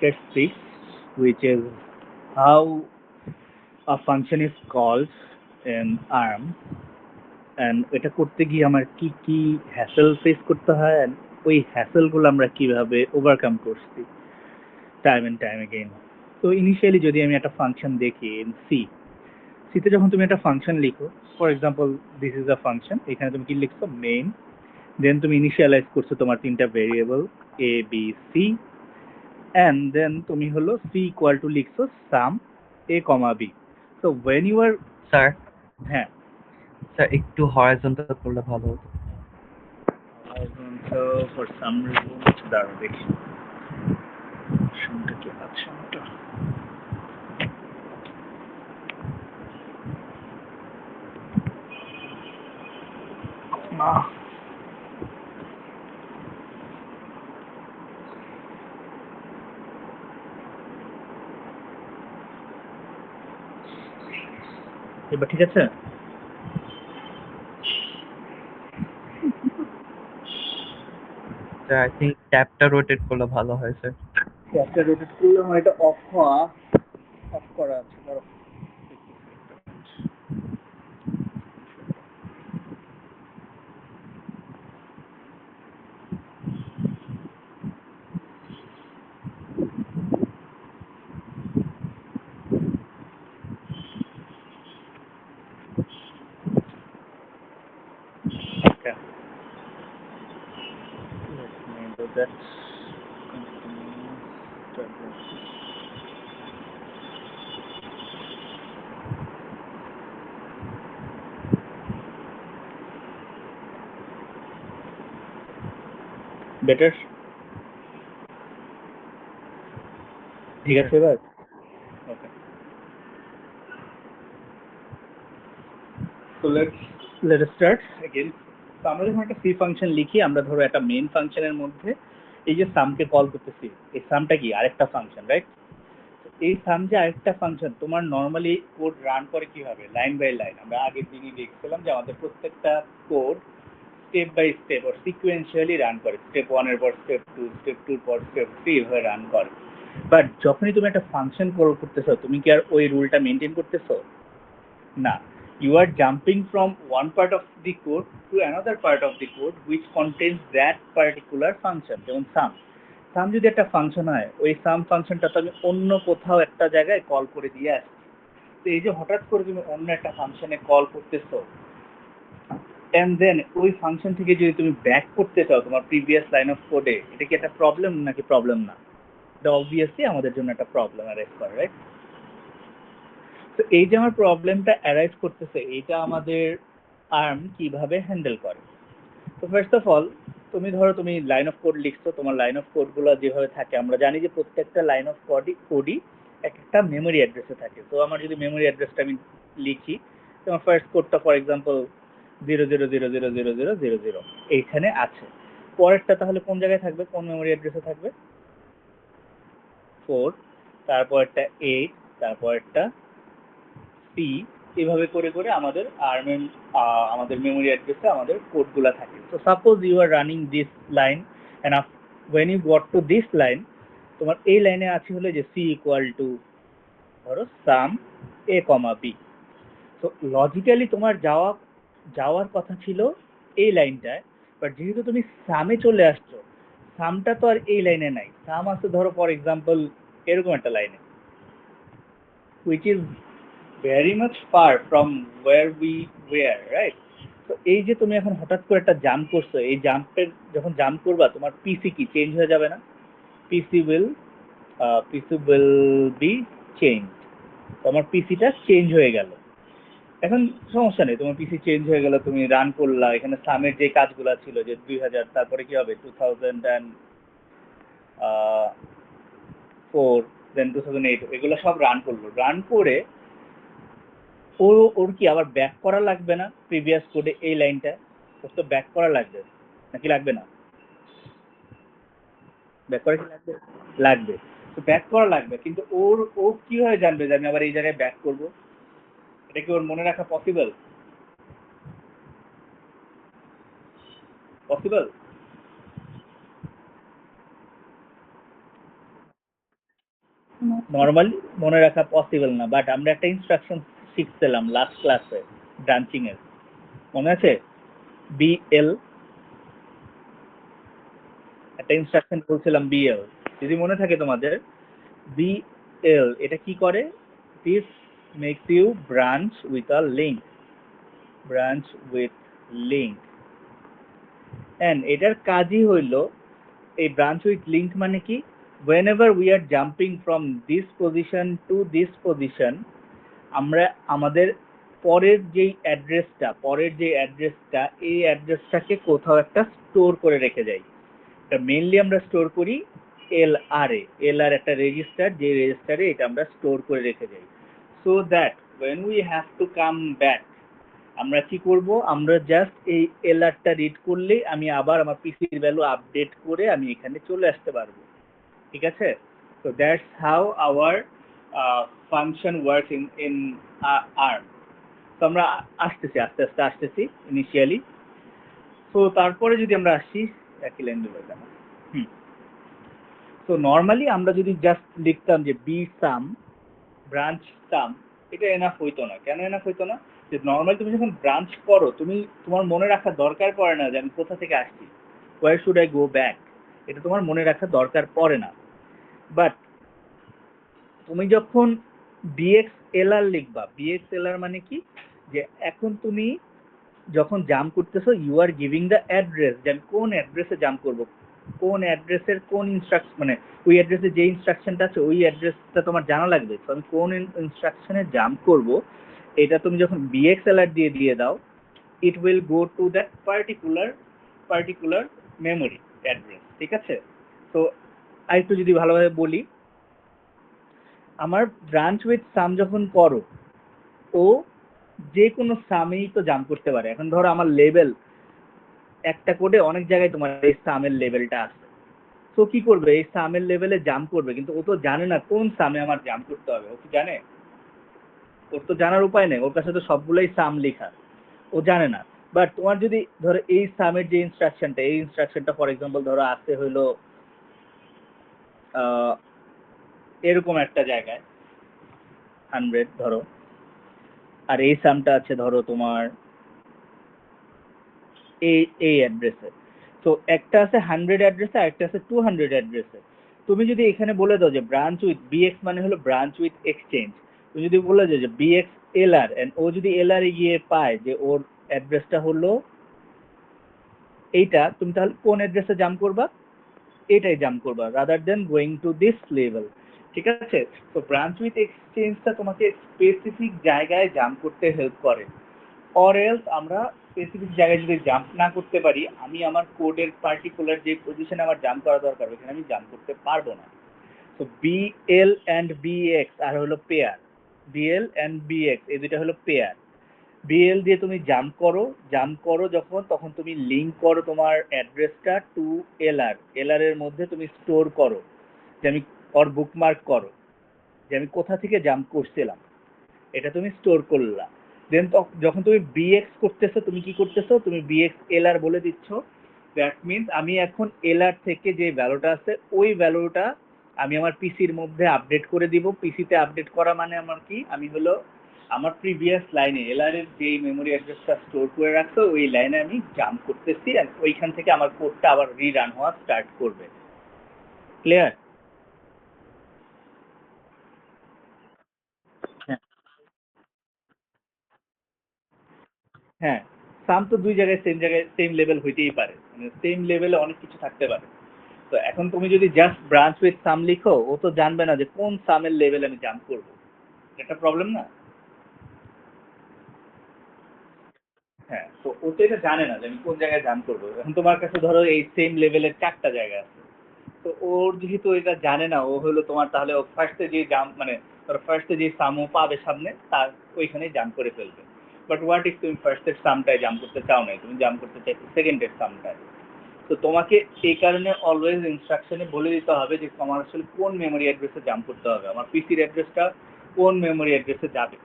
Step 6, which is how a function is called in ARM, and এটা করতে গিয়ে আমার কি কি হ্যাসেল ফেস করতে হয়, and ওই হ্যাসেল গুলো আমরা কিভাবে ওভারকাম করছি টাইম এন্ড টাইম এগেইন। তো ইনিশিয়ালি যদি আমি একটা ফাংশন দেখি ইন সিতে, যখন তুমি একটা ফাংশন লিখো, for example this is a function, এখানে তুমি কি লিখছো মেইন, দেন তুমি ইনিশিয়ালাইজ করছো তোমার তিনটা variable A B C, and then তুমি হলো c equal to লিখছো sum a comma b. So when you are, sir হ্যাঁ, স্যার একটু হরাইজন্টাল করলে ভালো হতো। so for some reason দাঁড়াও দেখি শুনতে কি আছে ওটা। এবার ঠিক আছে? স্যার আই থিঙ্ক ট্যাপটা রোটেট করলে ভালো হয় স্যার। একটা রোটেট করলে আমার এটা অফ করা আছে, ধরো okay. Let me do that. Continue. Start this. Better? ঠিক আছে এবার? ওকে। So let us start again. তো আমরা যখন একটা সি ফাংশন লিখি, আমরা ধরো একটা মেইন ফাংশনের মধ্যে এই যে সামকে কল করতেছি, এই সামটা কি আরেকটা ফাংশন, রাইট? এই সাম যে আরেকটা ফাংশন, তোমার নর্মালি কোড রান করে কিভাবে, লাইন বাই লাইন। আমরা আগের দিনই দেখছিলাম যে আমাদের প্রত্যেকটা কোড স্টেপ বাই স্টেপ আর সিকুয়েন্সিয়ালি রান করে, স্টেপ 1 এর পর স্টেপ 2, স্টেপ 2 এর পর স্টেপ 3 এভাবে রান করে। বাট যখনই তুমি একটা ফাংশন কল করতেছো, তুমি কি আর ওই রুলটা মেনটেন করতেছো? না, you are jumping from one part of the code to another part of the code which contains that particular function. যেমন সাম যদি একটা ফাংশন হয়, ওই সাম ফাংশনটা তো আমি অন্য কোথাও একটা জায়গায় কল করে দিয়ে আসছি। তো এই যে হঠাৎ করে তুমি অন্য একটা ফাংশনে কল করতেছো, এন্ড দেন ওই ফাংশন থেকে যদি তুমি ব্যাক করতে চাও তোমার প্রিভিয়াস লাইন অফ কোডে, এটা কি একটা প্রবলেম নাকি প্রবলেম না? এটা অবভিয়াসলি আমাদের জন্য একটা প্রবলেম অ্যারাইজ করে, রাইট? তো এই যে আমার প্রবলেমটা অ্যারাইজ করতেছে, এইটা আমাদের আর্ম কিভাবে হ্যান্ডেল করে। তো ফার্স্ট অফ অল, তুমি ধরো তুমি লাইন অফ কোড লিখছো, তোমার লাইন অফ কোডগুলো যেভাবে থাকে, আমরা জানি যে প্রত্যেকটা লাইন অফ কোডই একটা মেমোরি অ্যাড্রেসে থাকে। তো আমার যদি মেমোরি অ্যাড্রেসটা আমি লিখি, তোমার ফার্স্ট কোডটা ফর এক্সাম্পল 0000000 এইখানে আছে, পরেরটা তাহলে কোন জায়গায় থাকবে, কোন মেমোরি অ্যাড্রেসে থাকবে? 4, তারপরটা 8, তারপরটা সি, এভাবে করে করে আমাদের আর্মের আমাদের মেমোরি অ্যাড্রেসে আমাদের কোডগুলো থাকে। তো suppose you are running this line, and when you got to this line, তোমার এই লাইনে আছে হলে যে সি ইকুয়াল টু ধরো সাম এ কমা বি। তো লজিক্যালি তোমার যাওয়ার কথা ছিল এই লাইনটায়, বাট যেহেতু তুমি সামে চলে আসছো, সামটা তো আর এই লাইনে নাই, সাম আছে ধরো ফর এক্সাম্পল এরকম একটা লাইনে, which is very much far from where we were, right? তো এই যে তুমি এখন হঠাৎ করে একটা জাম্প করছো, এই জাম্পের যখন জাম্প করবা, তোমার পিসি কি চেঞ্জ হয়ে যাবে না? পিসি উইল বি চেঞ্জ। তোমার পিসিটা চেঞ্জ হয়ে গেল। এখন সমস্যা নেই, তোমার পিসি চেঞ্জ হয়ে গেল, তুমি রান করলা, এখানে সামের যে কাজগুলো ছিল যে 2000, তারপরে কি হবে 2004, দেন 2008, এগুলো সব রান করলো, রান করে ওর কি আবার ব্যাক করা লাগবে না প্রিভিয়াস কোডে এই লাইনটা? ওর তো ব্যাক করা লাগবে নাকি লাগবে না? ব্যাক করা কি লাগবে? লাগবে। তো ব্যাক করা লাগবে, কিন্তু ও কিভাবে জানবে যে আমি আবার এই জায়গায় ব্যাক করব? এটা কি ওর মনে রাখা পসিবল? পসিবল? নর্মালি মনে রাখা পসিবল না, বাট আমরা একটা ইনস্ট্রাকশন শিখছিলাম লাস্ট ক্লাসে ব্রাঞ্চিং এর, মনে আছে? বিএল, একটা ইনস্ট্রাকশন বলছিলাম বিএল, যদি মনে থাকে তোমাদের। বিএল এটা কি করে? This makes you branch with a link, branch with link. And এটার কাজই হইল, এই ব্রাঞ্চ উইথ লিঙ্ক মানে কি, whenever we are jumping from this position to this position, আমরা আমাদের পরের যে অ্যাড্রেসটা এই অ্যাড্রেসটাকে কোথাও একটা স্টোর করে রেখে যাই। এটা মেইনলি আমরা স্টোর করি এল আর একটা রেজিস্টার, যে রেজিস্টারে এটা আমরা স্টোর করে রেখে যাই, so that when we have to come back, আমরা কি করব, আমরা জাস্ট এই এলআরটা রিড করলে আমি আবার আমার পিসির ভ্যালু আপডেট করে আমি এখানে চলে আসতে পারবো। ঠিক আছে? তো that's how hour function work in arm. তো আমরা আসতেছি, আস্তে আস্তে আসতেছি ইনিশিয়ালি। তো তারপরে যদি আমরা আসি, একই লাইন দেবো কেন। তো নর্মালি আমরা যদি জাস্ট লিখতাম যে বি সাম ব্রাঞ্চ সাম, এটা এনাফ হইতো না। কেন এনাফ হইতো না? যে নর্মালি তুমি যখন ব্রাঞ্চ করো, তোমার মনে রাখার দরকার পড়ে না যে আমি কোথা থেকে আসছি, where should I go back, এটা তোমার মনে রাখার দরকার পড়ে না। বাট তুমি যখন বিএক্স এলআর লিখবা, বিএক্স এলআর মানে কি, যে এখন তুমি যখন জাম্প করতেছো, you are giving the address, যে আমি কোন অ্যাড্রেসে জাম্প করব, কোন অ্যাড্রেসের কোন ইনস্ট্রাকশন, মানে ওই অ্যাড্রেসে যে ইনস্ট্রাকশনটা আছে ওই অ্যাড্রেসটা তোমার জানা লাগবে। তো আমি কোন ইনস্ট্রাকশনে জাম্প করব, এটা তুমি যখন বিএক্সএলআর দিয়ে দাও, it will go to that particular memory address. ঠিক আছে? তো আরেকটু যদি ভালোভাবে বলি, আমার ব্রাঞ্চ উইথ সাম যখন করো, ও যে কোনো সামেই তো জাম্প করতে পারে। এখন ধরো আমার লেভেল একটা কোডে অনেক জায়গায় তোমার এই সামের লেভেলটা আছে, তো কি করবে, এই সামের লেভেলে জাম্প করবে, কিন্তু ও তো জানে না কোন সামে আমার জাম্প করতে হবে। ও কি জানে? ওর তো জানার উপায় নেই, ওর কাছে তো সবগুলোই সাম লেখা, ও জানে না। বাট তোমার যদি ধরো এই সামের যে ইনস্ট্রাকশনটা, এই ইনস্ট্রাকশনটা ফর এক্সাম্পল ধরো আছে হইলো এরকম একটা জায়গায় 100 ধরো, আর এই সামটা আছে ধরো তোমার এই এই অ্যাড্রেসে, তো একটা আছে 100 অ্যাড্রেসে আর একটা আছে 200 অ্যাড্রেসে। তুমি যদি এখানে বলে দাও যে ব্রাঞ্চ উইথ বিএক্স মানে হলো ব্রাঞ্চ উইথ এক্সচেঞ্জ, তুমি যদি বলে দাও যে বিএক্স এলআর, এন্ড ও যদি এলআর এ গিয়ে পায় যে ওর অ্যাড্রেসটা হলো এইটা, তুমি তাহলে কোন অ্যাড্রেসে জাম্প করবা? এটাই জাম্প করবা, rather than going to this level. ঠিক আছে? তো ব্রাঞ্চ উইথ এক্সচেঞ্জটা তোমাকে স্পেসিফিক জায়গায় জাম্প করতে হেল্প করে। অর এলস আমরা স্পেসিফিক জায়গায় যদি জাম্প না করতে পারি, আমি আমার কোডের পার্টিকুলার যে পজিশনে আমার জাম্প করা দরকার ওখানে আমি জাম্প করতে পারবো না। তো বিএল অ্যান্ড বিএক্স আর হলো পেয়ার, বিএল অ্যান্ড বিএক্স এই দুইটা হলো পেয়ার। বিএল দিয়ে তুমি জাম্প করো যখন, তখন তুমি লিঙ্ক করো তোমার অ্যাড্রেসটা টু এলআর, এলআর এর মধ্যে তুমি স্টোর করো, যে আমি অর বুকমার্ক করো যে আমি কোথা থেকে জাম্প করছিলাম, এটা তুমি স্টোর করলা। দেন যখন তুমি বিএক্স করতেছো, তুমি কি করতেছো, তুমি বিএক্স এলআর বলে দিচ্ছ। দ্যাট মিনস আমি এখন এলআর থেকে যে ভ্যালুটা আছে ওই ভ্যালুটা আমি আমার পিসির মধ্যে আপডেট করে দিব। পিসিতে আপডেট করা মানে আমার কি, আমি হলো আমার প্রিভিয়াস লাইনে এলআর এর যে মেমোরি অ্যাড্রেসটা স্টোর করে রাখছো ওই লাইনে আমি জাম্প করতেছি, আর ওইখান থেকে আমার কোডটা আবার রিরান হওয়া স্টার্ট করবে। ক্লিয়ার? হ্যাঁ, সাম তো দুই জায়গায় সেম লেভেল হইতেই পারে, মানে সেম লেভেলে অনেক কিছু থাকতে পারে। তো এখন তুমি যদি জাস্ট ব্রাঞ্চ উইথ সাম লিখো, ও তো জানবে না যে কোন সামের লেভেল আমি জাম্প করবো। এটা প্রবলেম না? হ্যাঁ, তো ও তো এটা জানে না যে আমি কোন জায়গায় জাম্প করবো। এখন তোমার কাছে ধরো এই সেম লেভেলের 4টা জায়গা আছে, তো ওর যেহেতু এটা জানে না, ও হলো তোমার তাহলে ও ফার্স্টে যে জাম্প মানে ফার্স্টে যে সাম ও পাবে সামনে তার ওইখানেই জাম্প করে ফেলবে। বাট হোয়াট ইফ তুমি ফার্স্টের সামটায় জাম্প করতে চাও না, তুমি জাম্প করতে চাইছো সেকেন্ডের সামটায়, তো তোমাকে এই কারণে অলওয়েজ ইনস্ট্রাকশনে বলে দিতে হবে যে তোমার আসলে কোন মেমোরি অ্যাড্রেসে জাম্প করতে হবে, আমার পিসির অ্যাড্রেসটা কোন মেমোরি অ্যাড্রেসে যাবে।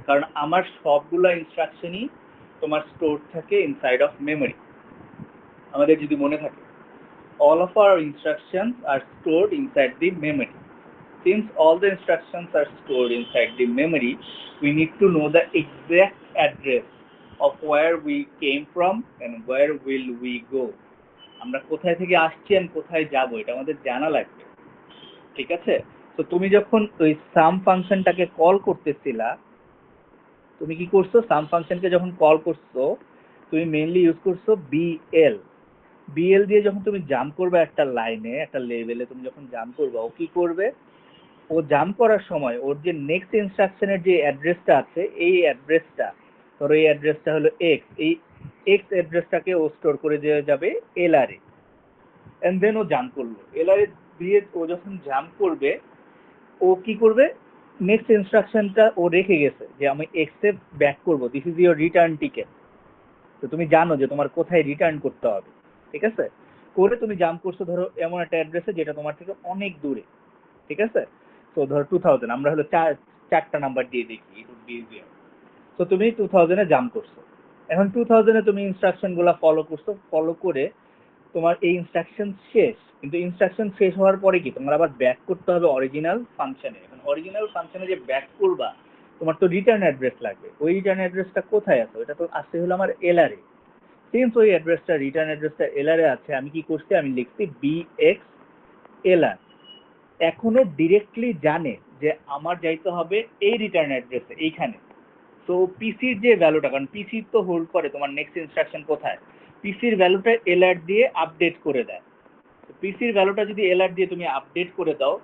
কারণ আমার সবগুলো ইনস্ট্রাকশনই তোমার স্টোর থাকে ইনসাইড অফ মেমোরি। আমাদের যদি মনে থাকে, all of our instructions are stored inside the memory. since all the instructions are stored inside the memory, we need to know the exact address of where we came from and where will we go. আমরা কোথায় থেকে আসছি and কোথায় যাব এটা আমাদের জানা লাগবে, ঠিক আছে? তো তুমি যখন ওই সাম ফাংশনটাকে কল করতেছিলা, তুমি কি করছো? সাম ফাংশনকে যখন কল করছো তুমি মেইনলি ইউজ করছো বিএল। বিএল দিয়ে যখন তুমি জাম্প করবে একটা লাইনে, একটা লেভেলে তুমি যখন জাম্প করবে, ও কি করবে? ও জাম্প করার সময় ওর যে নেক্সট ইনস্ট্রাকশনের যে অ্যাড্রেসটা আছে, এই অ্যাড্রেসটা, ধরো এই অ্যাড্রেসটা হলো এক্স, এই এক্স অ্যাড্রেসটাকে ও স্টোর করে দিয়ে যাবে এলআরএ, এন্ড দেন ও জাম্প করলো। এলআরএ দিয়ে ও যখন জাম্প করবে, ও কি করবে? নেক্সট ইনস্ট্রাকশনটা ও রেখে গেছে যে আমি এক্স এ ব্যাক করবো, this is your return ticket. তো তুমি জানো যে তোমার কোথায় রিটার্ন করতে হবে, ঠিক আছে? করে তুমি জাম্প করছো ধরো এমন একটা অ্যাড্রেসে যেটা তোমার থেকে অনেক দূরে, ঠিক আছে? তো ধরো 2000, আমরা হলো চারটা নাম্বার দিয়ে দেখি, ইট উড বি ইজিয়ার। তো তুমি 2000 এ জাম্প করছো। এখন 2000 এ তুমি ইনস্ট্রাকশন গুলা ফলো করছো, ফলো করে তোমার এই ইনস্ট্রাকশন শেষ। কিন্তু ইনস্ট্রাকশন শেষ হওয়ার পরে কি তোমার আবার ব্যাক করতে হবে অরিজিনাল ফাংশনে। এখন অরিজিনাল ফাংশনে যে ব্যাক করবা, তোমার তো রিটার্ন অ্যাড্রেস লাগবে। ওই রিটার্ন অ্যাড্রেসটা কোথায় আছে? ওটা তো আসছে হলো আমার এলআরএ। সিন্স ওই অ্যাড্রেসটা, রিটার্ন অ্যাড্রেসটা এলআরএ আছে, আমি কি করছি? আমি লিখছি বিএক্স এলআর। এখনো ডিরেক্টলি জানে যে আমার যাইতে হবে এই রিটার্ন অ্যাড্রেসে, এইখানে। তো পিসির যে ভ্যালুটা, কারণ পিসি তো হোল্ড করে তোমার নেক্সট ইনস্ট্রাকশন কোথায়, পিসির ভ্যালুটা এলআর দিয়ে আপডেট করে দেয়। পিসির ভ্যালুটা যদি এলআর দিয়ে তুমি আপডেট করে দাও,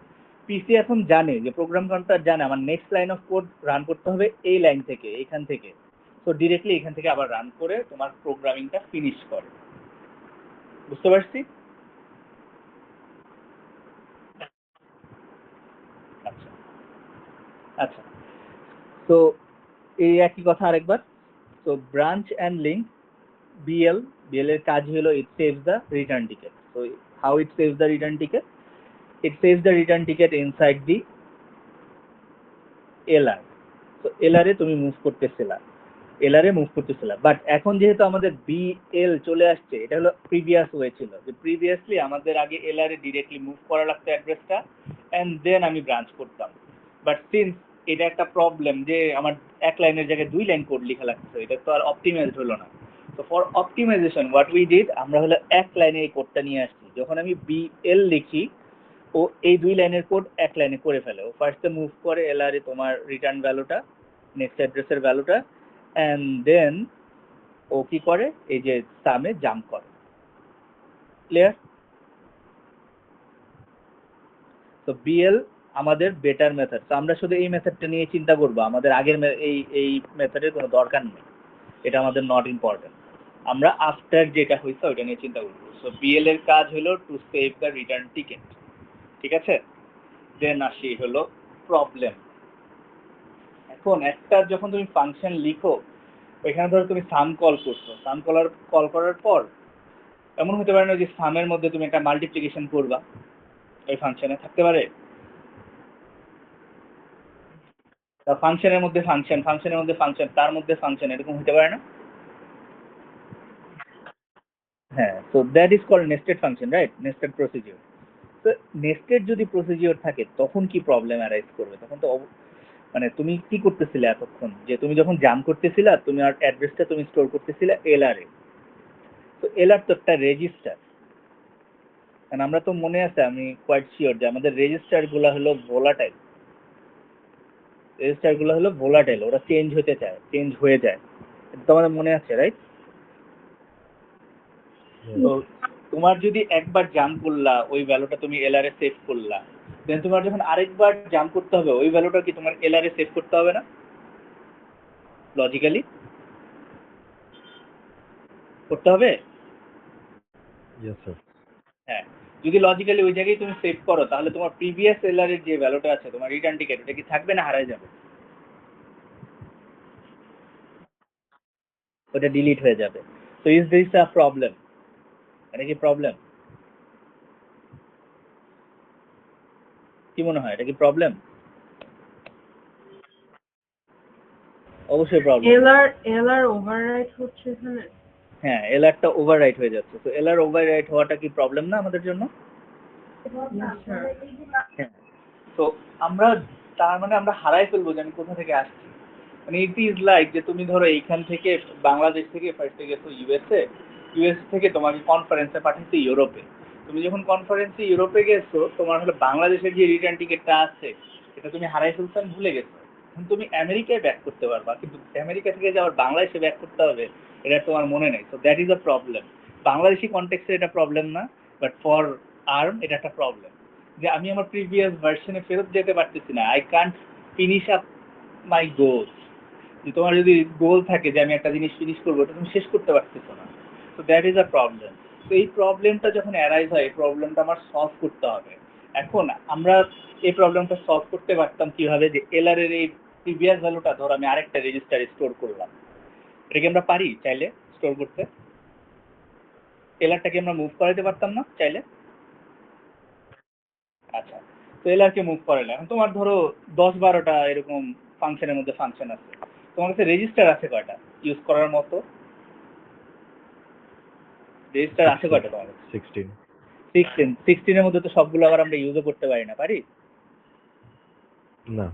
পিসি এখন জানে যে প্রোগ্রাম কাউন্টার জানে আমার next line of code run করতে হবে এই লাইন থেকে, এইখান থেকে। তো ডিরেক্টলি এখান থেকে আবার রান করে তোমার প্রোগ্রামিংটা ফিনিশ করে। বুঝতে পারছি? আচ্ছা আচ্ছা, তো এই একই কথা আরেকবার। তো branch and link, BL, BL এর কাজ হলো it saves the return ticket. তো how it saves the return ticket? It saves the return ticket inside the LR. তো এলআর এ তুমি মুভ করতেছিলা, এলআর এ মুভ করতেছিলা, বাট এখন যেহেতু আমাদের বিএল চলে আসছে, এটা হলো প্রিভিয়াস ওয়ে ছিল যে প্রিভিয়াসলি আমাদের আগে এলআর এ ডিরেক্টলি মুভ করা লাগতো অ্যাড্রেসটা, এন্ড দেন আমি ব্রাঞ্চ করতাম। বাট সিন্স এটা একটা প্রবলেম যে আমার এক লাইনের জায়গায় দুই লাইন কোড লেখা লাগছে, এটা তো আর অপটিমাইজড হলো না। তো for optimization what we did, আমরা হলো এক লাইনে এই কোডটা নিয়ে আসছি। যখন আমি বিএল লিখি, ও এই দুই লাইনের কোড এক লাইনে করে ফেলে। ও ফার্স্টে মুভ করে এলআর এ তোমার রিটার্ন ভ্যালুটা, নেক্সট অ্যাড্রেসের ভ্যালুটা, এন্ড দেন ও কি করে? এই যে সামে জাম্প করে। ক্লিয়ার? তো বিএল আমাদের বেটার মেথড। তো আমরা শুধু এই মেথডটা নিয়ে চিন্তা করবো, আমাদের আগের এই মেথডের কোনো দরকার নেই, এটা আমাদের নট ইম্পর্টেন্ট। আমরা আফটার যেটা হয়েছে ওইটা নিয়ে চিন্তা করবো। সো বিএল এর কাজ হলো two save the return ticket, ঠিক আছে? দেন আসি হলো প্রবলেম। এখন একটা যখন তুমি ফাংশন লিখো, ওইখানে ধরো তুমি সাম কল করছো, সাম কল করার পর এমন হতে পারে না যে সামের মধ্যে তুমি একটা মাল্টিপ্লিকেশন করবা, ওই ফাংশনে থাকতে পারে। ফাংশনের মধ্যে ফাংশন, ফাংশনের মধ্যে ফাংশন, তার মধ্যে ফাংশন, এরকম হতে পারে না? হ্যাঁ, তো that is called nested function, right? Nested procedure. তো নেস্টেড যদি প্রসিডিওর থাকে তখন কি প্রবলেম অ্যারাইজ করবে? তখন তো মানে তুমি কি করতেছিলে এতক্ষণ, যে তুমি যখন জাম করতেছিলা, তুমি আর অ্যাড্রেসটা তুমি স্টোর করতেছিলে এলআর এ। তো এলআর তো একটা রেজিস্টার, আমরা তো মনে আছে, আমি কোয়াইট শিওর যে আমাদের রেজিস্টার গুলা হলো ভোলাটাইল। রেজিস্টার গুলো হলো ভোলাটাইল, ওরা চেঞ্জ হতে চায়, চেঞ্জ হয়ে যায়। এটা তো আমাদের মনে আছে, রাইট? তো তোমার যদি একবার জাম্প করলা, ওই ভ্যালুটা তুমি এলআর এ সেভ করলা, দেন তোমার যখন আরেকবার জাম্প করতে হবে, ওই ভ্যালুটা কি তোমার এলআর এ সেভ করতে হবে না? লজিক্যালি করতে হবে। Yes, sir. হ্যাঁ, যদি লজিক্যালি ওই জায়গায় তুমি সেভ করো, তাহলে তোমার প্রিভিয়াস এলআর এর যে ভ্যালুটা আছে, তোমার রিটার্ন টিকেট, ওটা কি থাকবে না হারায় যাবে? ওটা ডিলিট হয়ে যাবে। তো ইজ দিস আ প্রবলেম? এটা কি প্রবলেম? কি মনে হয়, এটা কি প্রবলেম? অবশ্যই প্রবলেম। এলআর ওভাররাইট হচ্ছে এখানে। হ্যাঁ, এলআরটা ওভাররাইট হয়ে যাচ্ছে। তো এলআর ওভাররাইট হওয়াটা কি প্রবলেম না আমাদের জন্য? Yes, sir. হ্যাঁ। তো আমরা তার মানে আমরা হারাই ফেলবো যে আমি কোথা থেকে আসছি। মানে ইট ইজ লাইক যে তুমি ধরো এইখান থেকে বাংলাদেশ থেকে ফার্স্টে গেছো ইউএস থেকে তোমাকে কনফারেন্সে পাঠাচ্ছে ইউরোপে। তুমি যখন কনফারেন্সে ইউরোপে গেছো তোমার হলো বাংলাদেশের যে রিটার্ন টিকিটটা আছে এটা তুমি হারাই ফেলছো আর ভুলে গেছো। এখন তুমি আমেরিকায় ব্যাক করতে পারবা, কিন্তু আমেরিকা থেকে যে আবার বাংলাদেশে ব্যাক করতে হবে এটা তোমার মনে নেই। তো that is a problem. Bangladeshi কনটেক্সটে এটা প্রবলেম না, বাট ফর আর্ম এটা একটা প্রবলেম যে আমি আমার প্রিভিয়াস ভার্সনে ফেরত যেতে পারতেছি না। I can't finish up my goals. যে তোমার যদি গোল থাকে যে আমি একটা জিনিস ফিনিশ করবো, ওটা তুমি শেষ করতে পারতেছো না। তো দ্যাট ইজ আ প্রবলেম। তো এই প্রবলেমটা যখন অ্যারাইজ হয়, এই প্রবলেমটা আমার সলভ করতে হবে। এখন আমরা এই প্রবলেমটা সলভ করতে পারতাম কিভাবে, যে এলআর এর এই প্রিভিয়াস ভ্যালুটা ধর আমি আরেকটা রেজিস্টারে স্টোর করলাম। এটাকে আমরা পারি চাইলে স্টোর করতে? এলআরটাকে আমরা মুভ করাইতে পারতাম না চাইলে? আচ্ছা, তো এলআর কে মুভ করে না। এখন তোমার ধরো 10-12টা এরকম ফাংশনের মধ্যে ফাংশন আছে, তোমার কাছে রেজিস্টার আছে কয়টা ইউজ করার মতো? রেজিস্টার আছে কয়টা তোমার কাছে? 16. 16 এর মধ্যে তো সবগুলো আবার আমরা ইউজও করতে পারি না, পারি না।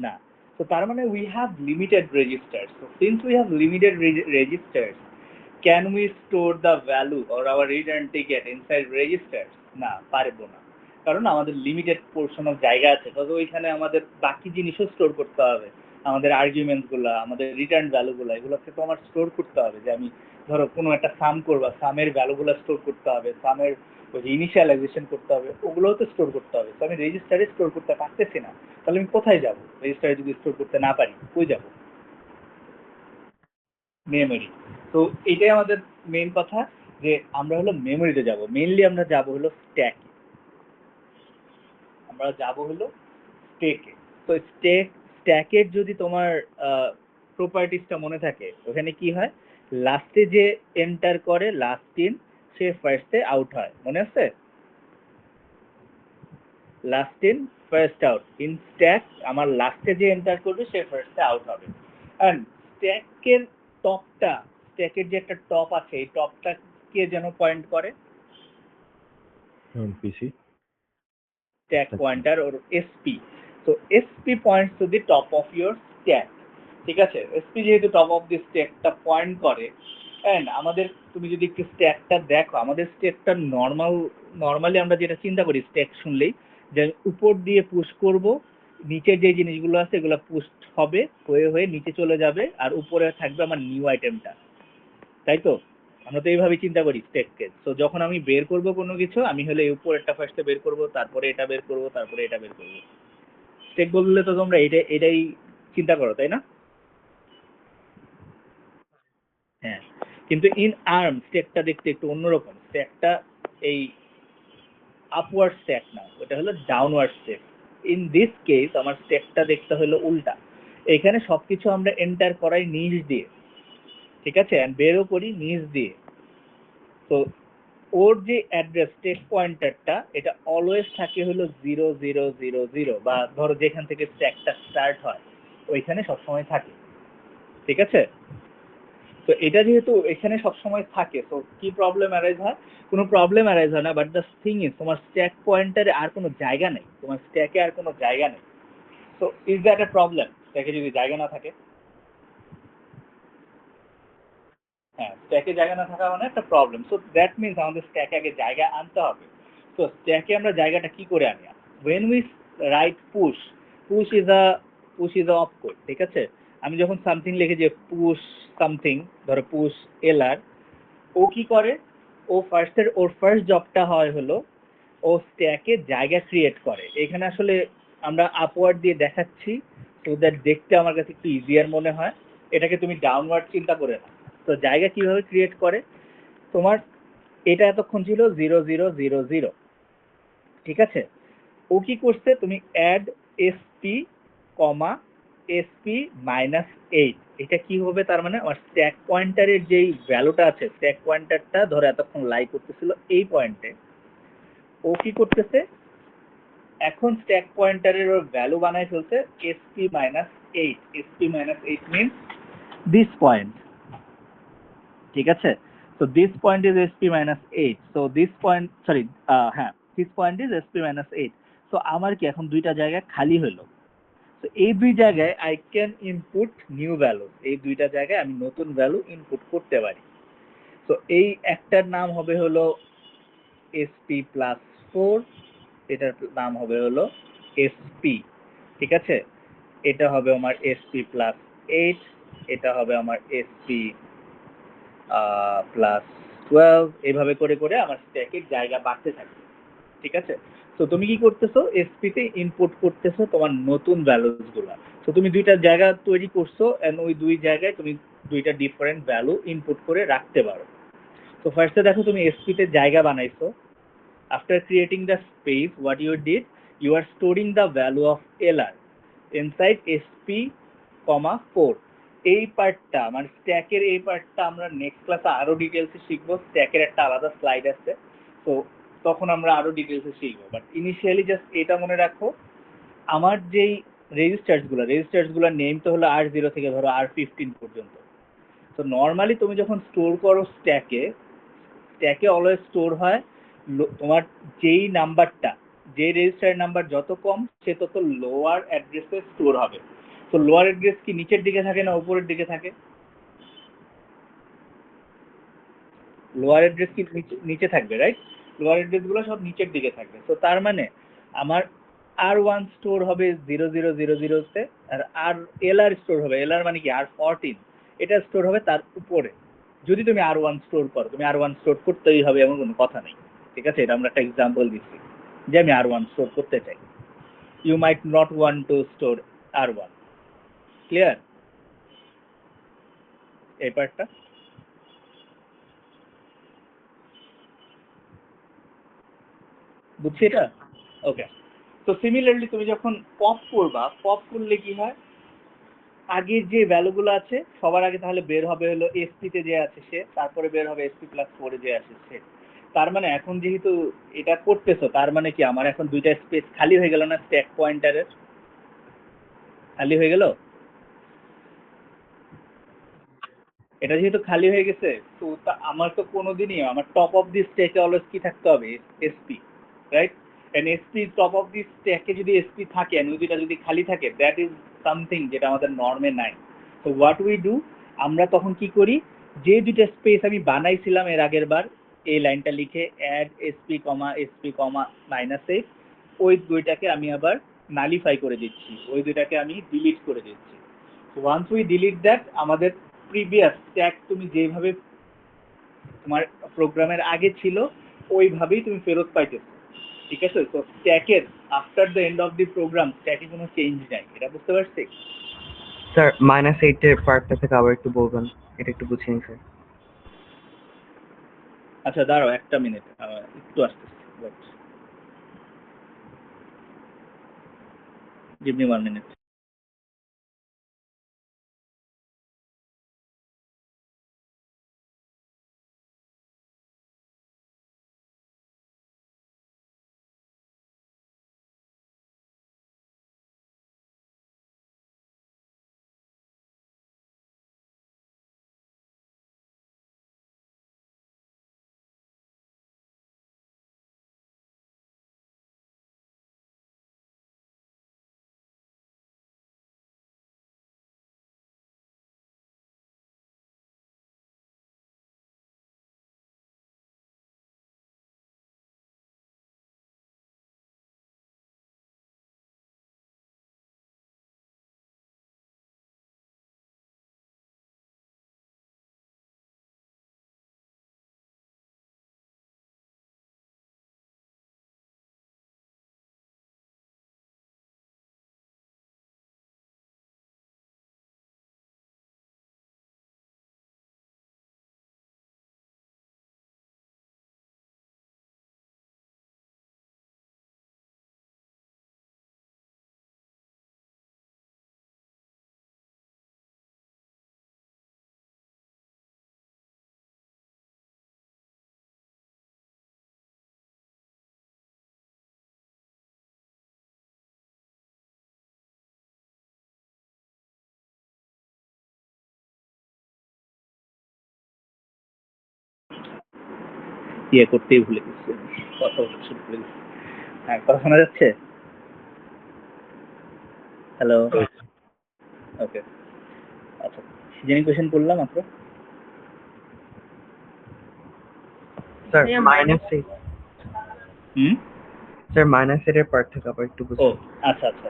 না। তো তার মানে we have limited registers. So since we have limited registers, can we store the value or hour return ticket inside registers? না, পারবো না, কারণ আমাদের লিমিটেড পোর্শন অফ জায়গা আছে। তবে ওইখানে আমাদের বাকি জিনিসও স্টোর করতে হবে, আমাদের আর্গুমেন্টস গুলা, আমাদের রিটার্ন ভ্যালু গুলা, এগুলোকে তো আমার স্টোর করতে হবে। যে আমি ধরো কোনো একটা সাম করবা, সামের ভ্যালুগুলো স্টোর করতে হবে, সামের ইনিশিয়ালাইজেশন করতে হবে, ওগুলোও তো স্টোর করতে হবে। তো আমি রেজিস্টারে স্টোর করতে পারতেছি না, তাহলে আমি কোথায় যাব? রেজিস্টারে যদি স্টোর করতে না পারি, কই যাব? মেমোরি। তো এটাই আমাদের মেইন কথা, যে আমরা হলো মেমোরিতে যাব। মেইনলি আমরা যাব হলো স্ট্যাকে, আমরা যাব হলো স্টেকে। তো স্ট্যাকের যদি তোমার প্রপার্টিসটা মনে থাকে, ওখানে কি হয়, লাস্টে যে এন্টার করে লাস্ট ইন, সে ফার্স্টে আউট হয়, মনে আছে? Last in first out. In stack আমার লাস্টে যে এন্টার করবে সে ফার্স্টে আউট হবে। এন্ড স্ট্যাকের টপটা, স্ট্যাকের যে একটা টপ আছে, এই টপটা কে যেন পয়েন্ট করে? PC. স্ট্যাক পয়েন্টার ওর এসপি। তো SP points to the top of your stack. ঠিক আছে, এসপি যেহেতু টপ অফ দি স্ট্যাকটা পয়েন্ট করে, এন্ড আমাদের তুমি যদি একটু স্ট্যাকটা দেখো, আমাদের স্ট্যাকটা নর্মালি আমরা যেটা চিন্তা করি স্ট্যাক শুনলেই, যে উপর দিয়ে পুশ করব, নিচে যে জিনিসগুলো আছে এগুলো পুশ হবে, হয়ে হয়ে নিচে চলে যাবে, আর উপরে থাকবে আমার নিউ আইটেমটা, তাই তো? আমরা তো এইভাবে চিন্তা করি স্টেককে। তো যখন আমি বের করব কোনো কিছু, আমি হলে এই উপরেরটা ফার্স্টে বের করব, তারপরে এটা বের করব, তারপরে এটা বের করব। স্টেক বললে তো তোমরা এটাই চিন্তা করো, তাই না? হ্যাঁ, কিন্তু ইন আর্ম স্টেকটা দেখতে একটু অন্যরকম। স্টেকটা এই আপওয়ার্ড স্টেক না, ওটা হলো downward stack. In this case আমার স্টেকটা দেখতে হলো উল্টা। এখানে সবকিছু আমরা এন্টার করাই নিচ দিয়ে, ঠিক আছে, এন্ড বেরও করি নিচ দিয়ে। তো ওর যে অ্যাড্রেস স্টেক পয়েন্টারটা, এটা অলওয়েজ থাকে হলো 0000, বা ধরো যেখান থেকে স্ট্যাকটা স্টার্ট হয় ওইখানে সবসময় থাকে, ঠিক আছে? তো এটা যেহেতু এখানে সবসময় থাকে, তো কি প্রবলেম অ্যারাইজ হয়? কোনো প্রবলেম অ্যারাইজ হয় না, বাট দ্য থিং ইজ তোমার স্ট্যাক পয়েন্টারে আর কোনো জায়গা নেই, তোমার স্ট্যাকে আর কোনো জায়গা নেই। তো ইজ দ্যাট এ প্রবলেম? স্ট্যাকে যদি জায়গা না থাকে, হ্যাঁ, স্ট্যাকে জায়গা না থাকা মানে একটা প্রবলেম। সো দ্যাট মিনস আমাদের স্ট্যাকে আগে জায়গা আনতে হবে। তো স্ট্যাকে আমরা জায়গাটা কি করে আনি? When we write push, push is a of code, ঠিক আছে? আমি যখন সামথিং লিখে যে পুশ সামথিং, ধরো পুশ এলআর, ও কি করে, ওর ফার্স্ট জবটা হয় হলো ও স্ট্যাকে জায়গা ক্রিয়েট করে। এখানে আসলে আমরা আপওয়ার্ড দিয়ে দেখাচ্ছি তো দ্যাট দেখতে আমার কাছে একটু ইজিয়ার মনে হয়। এটাকে তুমি ডাউনওয়ার্ড চিন্তা করে না। তো জায়গা কিভাবে ক্রিয়েট করে, তোমার এটা এতক্ষণ ছিল 0000, ঠিক আছে? ও কি করছে, তুমি অ্যাড এসপি কমা এসপি -8, এটা কি হবে? তার মানে আমার স্ট্যাক পয়েন্টারের যেই ভ্যালুটা আছে, স্ট্যাক পয়েন্টারটা ধরো এতক্ষণ লাই করতেছিল এই পয়েন্টে, ও কি করতেছে এখন স্ট্যাক পয়েন্টারের ওর ভ্যালু বানায় ফেলছে SP -8। SP -8 means this point, ঠিক আছে? So this point is sp -8. So this point, sorry, this point is sp -8. তো আমার কি এখন দুইটা জায়গা খালি হলো। তো এই দুই জায়গায় I can input new value, এই দুইটা জায়গায় আমি নতুন ভ্যালু ইনপুট করতে পারি। তো এই একটার নাম হবে হলো এসপি প্লাস 4, এটার নাম হবে হলো এসপি, ঠিক আছে। এটা হবে আমার এসপি প্লাস 8, এটা হবে আমার এসপি প্লাস 12, এইভাবে করে করে আমার স্ট্যাকের জায়গা বাড়তে থাকবে, ঠিক আছে। তো তুমি কি করতেছো, এসপি তে ইনপুট করতেছো তোমার নতুন ভ্যালুস গুলা। তো তুমি দুইটা জায়গা তৈরি করছো এন্ড ওই দুই জায়গায় তুমি দুইটা ডিফারেন্ট ভ্যালু ইনপুট করে রাখতে পারো। তো ফার্স্টে দেখো তুমি এসপি তে জায়গা বানাইছো। After creating the space, what you did, you are storing the value of lr inside sp, 4. এই পার্টটা মানে স্ট্যাকের এই পার্টটা আমরা নেক্সট ক্লাসে আরো ডিটেলসে শিখবো, স্ট্যাকের একটা আলাদা স্লাইড আছে, তো তখন আমরা আরো ডিটেলসে শিখবো। বাট ইনিশিয়ালি জাস্ট এটা মনে রাখো, আমার যেই রেজিস্টার্স গুলোর নেম তো হলো R0 থেকে ধরো R15 পর্যন্ত। তো নর্মালি তুমি যখন স্টোর করো স্ট্যাকে অলওয়েজ স্টোর হয় তোমার যেই নাম্বারটা, যে রেজিস্টার নাম্বার যত কম সে তত লোয়ার অ্যাড্রেসে স্টোর হবে। তো লোয়ার অ্যাড্রেস কি নিচের দিকে থাকে না উপরের দিকে থাকে? লোয়ার অ্যাড্রেস কি নিচে থাকবে, রাইট? লোয়ার অ্যাড্রেস গুলো সব নিচের দিকে থাকবে। তো তার মানে আমার R1 স্টোর হবে 0000 তে, আর LR স্টোর হবে, LR মানে কি R14, এটা স্টোর হবে তার উপরে। যদি তুমি R1 স্টোর করো, তুমি R1 স্টোর করতেই হবে এমন কোনো কথা নেই, ঠিক আছে। এটা আমরা একটা এক্সাম্পল দিচ্ছি যে আমি R1 স্টোর করতে চাই। You might not want to store R1, clear এই পার্টটা? বুঝছি এটা? ওকে। তো সিমিলারলি তুমি যখন পপ করবা, পপ করলে কি হয়, আগের যে ভ্যালুগুলো আছে সবার আগে তাহলে বের হবে হলো এসপি তে যে আছে সে, তারপরে বের হবে এসপি প্লাস 4 এ যে আছে সে। তার মানে এখন যেহেতু এটা করতেছো, তার মানে কি আমার এখন দুইটা স্পেস খালি হয়ে গেল না, স্ট্যাক পয়েন্টারের খালি হয়ে গেল। এটা যেহেতু খালি হয়ে গেছে, তো আমার তো কোনোদিনই আমার টপ অফ দি স্ট্যাকে অলওয়েজ কি থাকতে হবে, SP, right? And SP top of the স্ট্যাকে যদি এসপি থাকে এন্ড ওই দুইটা যদি খালি থাকে, দ্যাট ইজ সামথিং যেটা আমাদের নর্মে নাই। তো হোয়াট উই ডু, আমরা তখন কি করি, যে দুইটা স্পেস আমি বানাইছিলাম এর আগের বার, এই লাইনটা লিখে অ্যাড এসপি কমা -8, ওই দুইটাকে আমি আবার নালিফাই করে দিচ্ছি, ওই দুইটাকে আমি ডিলিট করে দিচ্ছি। ওয়ান্স উই ডিলিট দ্যাট, আমাদের প্রিভিয়াস স্ট্যাক তুমি যেভাবে তোমার প্রোগ্রামের আগে ছিল ওইভাবেই তুমি ফেরত পাইতেছো, ঠিক আছে। তো স্ট্যাকের after the end of the program স্ট্যাকে কোনো চেঞ্জ নাই, এটা বুঝতে পারছি? স্যার -8 এর পার্টটা থেকে আবার একটু বলবেন, এটা একটু বুঝিয়ে নিন স্যার। আচ্ছা দাঁড়াও একটা মিনিট, একটু আসতেছি, গিভ মি 1 মিনিট। ইয়ে করতেই ভুলে গেছি, কথা বলতে ভুলে গেছি। হ্যাঁ, কথা শোনা যাচ্ছে? হ্যালো। ওকে, আচ্ছা, সিজনিং কোয়েশ্চেন করলাম মাত্র। স্যার ভাইয়া -8 হুম, স্যার -8 এর পার্ট থেকে আবার একটু ও বুঝুন। আচ্ছা আচ্ছা।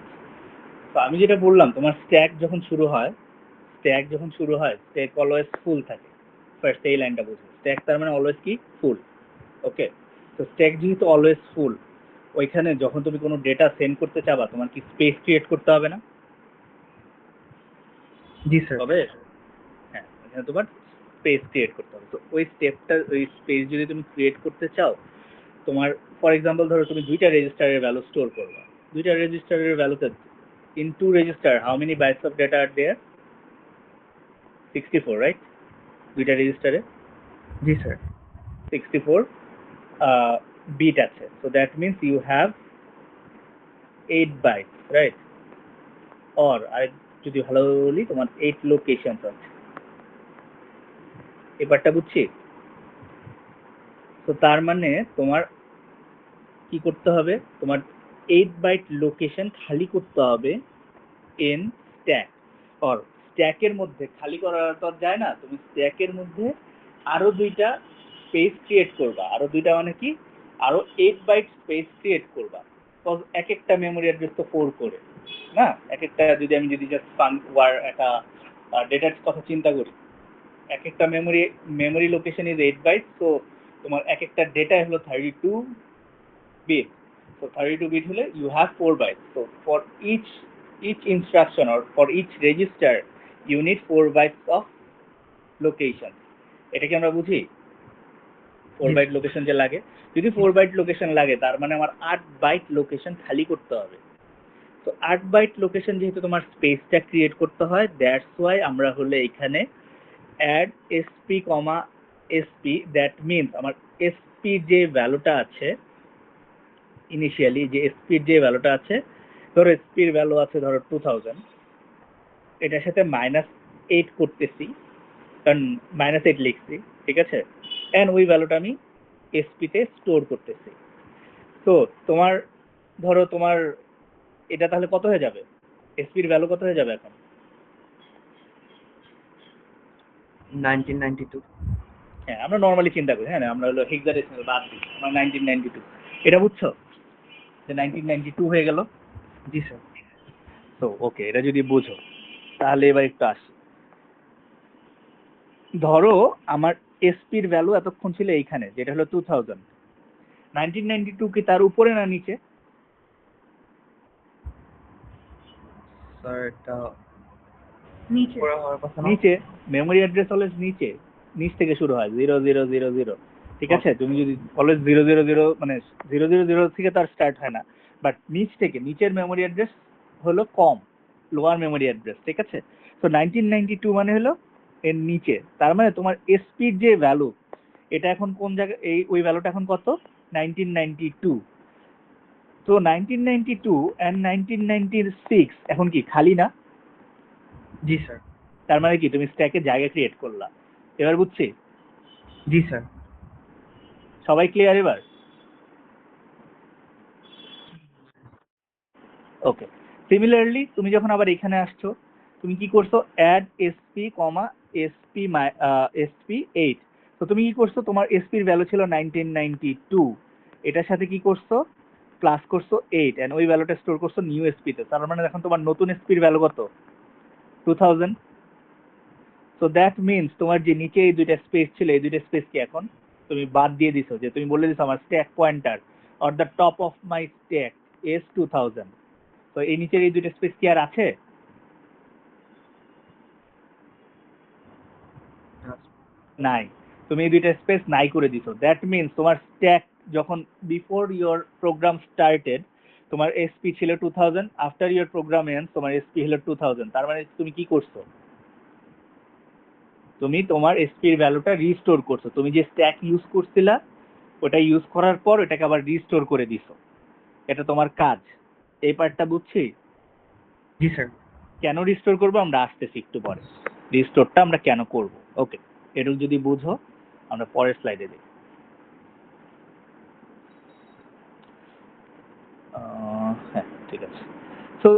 তো আমি যেটা বললাম, তোমার স্ট্যাক যখন শুরু হয়, স্ট্যাক অলওয়েজ ফুল থাকে। ফার্স্ট এই লাইনটা বুঝো, স্ট্যাক তার মানে অলওয়েজ কি ফুল। ওকে, তো স্ট্যাক যেহেতু অলওয়েজ ফুল, ওইখানে যখন তুমি কোনো ডেটা সেন্ড করতে চাবা, তোমার কি স্পেস ক্রিয়েট করতে হবে না? জি স্যার। তবে হ্যাঁ, এখানে তোমার স্পেস ক্রিয়েট করতে হবে। তো ওই স্পেস যদি তুমি ক্রিয়েট করতে চাও, তোমার ফর এক্সাম্পল ধরো তুমি দুইটা রেজিস্টারের ভ্যালু স্টোর করবা। দুইটা রেজিস্টারের ভ্যালুতে in two register how many bytes of data are there? 64, right? দুইটা রেজিস্টারে জি স্যার। 64 বিট আছে। So that means you have 8 bytes, right? Or আর যদি ভালো বলি, তোমার 8 লোকেশন আছে। এবারটা বুঝছি। তো তার মানে তোমার কি করতে হবে, তোমার 8 বাইট লোকেশন খালি করতে হবে ইন স্ট্যাক। অর স্ট্যাকের মধ্যে খালি করা তো যায় না, তুমি স্ট্যাকের মধ্যে আরো দুইটা স্পেস ক্রিয়েট করবা। আরো দুইটা মানে কি, আরো 8 বাইট স্পেস ক্রিয়েট করবা। এক একটা মেমোরি অ্যাড্রেস তো 4 করে না, এক একটা যদি জাস্ট ওয়ার একটা ডেটার কথা চিন্তা করি, এক একটা মেমোরি লোকেশন ইজ 8 বাইট। তো তোমার এক একটা ডেটা হলো 32 bit. So 32 bit hole you have 4 bytes. So for each instruction or for each register you need 4 bytes of location. এটা কি আমরা বুঝি? 4 বাইট লোকেশন যে লাগে, যদি 4 বাইট লোকেশন লাগে তার মানে আমার 8 বাইট লোকেশন খালি করতে হবে। তো 8 বাইট লোকেশন যেহেতু তোমার স্পেসটা ক্রিয়েট করতে হয়, দ্যাটস ওয়াই আমরা হলে এখানে add SP comma SP, that means আমার এসপি যে ভ্যালুটা আছে ইনিশিয়ালি, যে এসপির যে ভ্যালুটা আছে, ধরো এসপির ভ্যালু আছে ধরো 2000, এটার সাথে -8 করতেছি, কারণ -8 লিখছি, ঠিক আছে? এন্ড ওই ভ্যালুটা আমি এসপিতে স্টোর করতেছি। তো তোমার ধরো তোমার এটা তাহলে কত হয়ে যাবে, এসপির ভ্যালু কত হয়ে যাবে এখন? 1992। হ্যাঁ, আমরা নর্মালি চিন্তা করি, হ্যাঁ আমরা হলো হেক্সাডেসিমাল বাদ দিই, আমরা 1992, এটা বুঝছো যে 1992 হয়ে গেল। জি স্যার। তো ওকে, এটা যদি বুঝো তাহলে এবার একটু আসি। ধরো আমার এসপির ভ্যালু এতক্ষণ ছিল এইখানে, যেটা হলো 2000। 1992 কি তার উপরে না নিচে? স্যার এটা নিচে। উপরে হওয়ার কথা না? নিচে। মেমোরি অ্যাড্রেস অলওয়েজ নিচে, নিচ থেকে শুরু হয় 0000, ঠিক আছে? তুমি যদি অলওয়েজ 000 মানে 000 থেকে তার স্টার্ট হয় না, বাট নিচ থেকে নিচের মেমোরি অ্যাড্রেস হলো কম, লোয়ার মেমোরি অ্যাড্রেস, ঠিক আছে? তো 1992 মানে হলো এর নিচে, তার মানে তোমার এসপির যে ভ্যালু, এটা এখন কোন জায়গায়, ওই ভ্যালুটা এখন কত? 1992। তো 1992 and 1996 এখন কি খালি না? জি স্যার। তার মানে কি তুমি স্ট্যাকে জায়গা ক্রিয়েট করলা। এবার বুঝছি? জি স্যার। সবাই ক্লিয়ার এবার? ওকে, সিমিলারলি তুমি যখন আবার এখানে আসছো, তুমি কি করছো, add SP comma SP SP 8। তো তুমি কি করছো, তোমার এসপির ভ্যালু ছিল 1992, এটার সাথে কি করছো, প্লাস করছো 8 এন্ড ওই ভ্যালুটা স্টোর করছো নিউ এসপি তে। তার মানে এখন তোমার নতুন এসপির ভ্যালু কত? 2000। সো দ্যাট মিনস তোমার যে নিচে এই দুইটা স্পেস ছিল, এই দুইটা স্পেস কি এখন তুমি বাদ দিয়ে দিছো, যে তুমি বলে দিছো আমার stack pointer or the top of my stack is 2000। তো এই নিচের এই দুইটা স্পেস কি আর আছে? নাই। তুমি এই দুইটা স্পেস নাই করে দিছো। দ্যাট মিনস তোমার স্ট্যাক যখন বিফোর ইওর প্রোগ্রাম স্টার্টেড তোমার এসপি ছিল 2000, আফটার ইওর প্রোগ্রাম এন্ডস তোমার এসপি হলো 2000। তার মানে তুমি কি করছো, তুমি তোমার এসপির ভ্যালুটা রিস্টোর করছো। তুমি যে স্ট্যাক ইউজ করছিলা ওটা ইউজ করার পর ওটাকে আবার রিস্টোর করে দিছো, এটা তোমার কাজ। এই পার্টটা বুঝছি? জি স্যার। কেন রিস্টোর করবো আমরা আসতেছি একটু পরে, রিস্টোরটা আমরা কেন করব। ওকে, এটুকু যদি বুঝো আমরা পরের স্লাইডে দেখি। হ্যাঁ ঠিক আছে। সো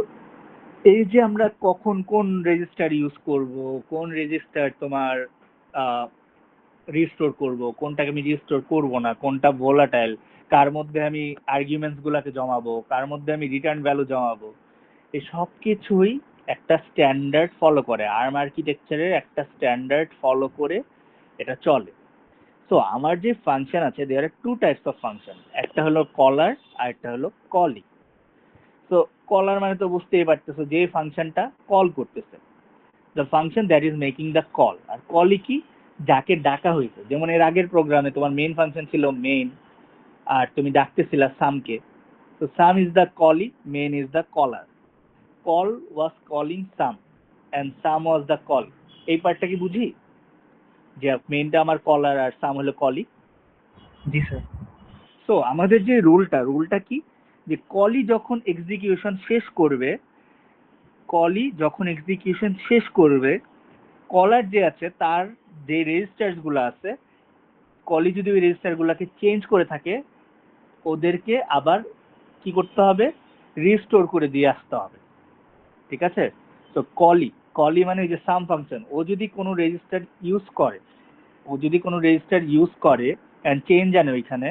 এই যে আমরা কখন কোন রেজিস্টার ইউজ করব, কোন রেজিস্টার তোমার রিস্টোর করব, কোনটাকে আমি রিস্টোর করব না, কোনটা ভোলাটাইল, কার মধ্যে আমি আর্গুমেন্টস গুলাকে জমাবো, কার মধ্যে আমি রিটার্ন ভ্যালু জমাবো, এই সব কিছুই একটা স্ট্যান্ডার্ড ফলো করে, আর্ম আর্কিটেকচারের একটা স্ট্যান্ডার্ড ফলো করে এটা চলে। সো আমার যে ফাংশন আছে, দেয়ার আর টু টাইপস অফ ফাংশন, একটা হলো কলার আর একটা হলো কলি। তো কলার মানে তো বুঝতেই পারতেছো, যে ফাংশনটা কল করতেছে, the function that is making the call. আর কলই কি, যাকে ডাকা হয়েছে। যেমন এর আগের প্রোগ্রামে তোমার মেইন ফাংশন ছিল মেইন, আর তুমি ডাকতেছিলা সামকে। তো sum is the callee, main is the caller. Call was calling sum and sum was the call. এই পার্টটা কি বুঝি, যে মেইনটা আমার কলার আর সাম হলো কলি। জি স্যার। সো আমাদের যে রুলটা কি, যে কলি যখন এক্সিকিউশন শেষ করবে, কলি যখন এক্সিকিউশন শেষ করবে, কলার যে আছে তার যে রেজিস্টার্স গুলো আছে, কলি যদি ওই রেজিস্টার গুলাকে চেঞ্জ করে থাকে, ওদেরকে আবার কি করতে হবে, রিস্টোর করে দিয়ে আসতে হবে। ঠিক আছে? তো কলি মানে ওই যে সাম ফাংশন, ও যদি কোনো রেজিস্টার ইউজ করে, এন্ড চেঞ্জ আনে ওইখানে,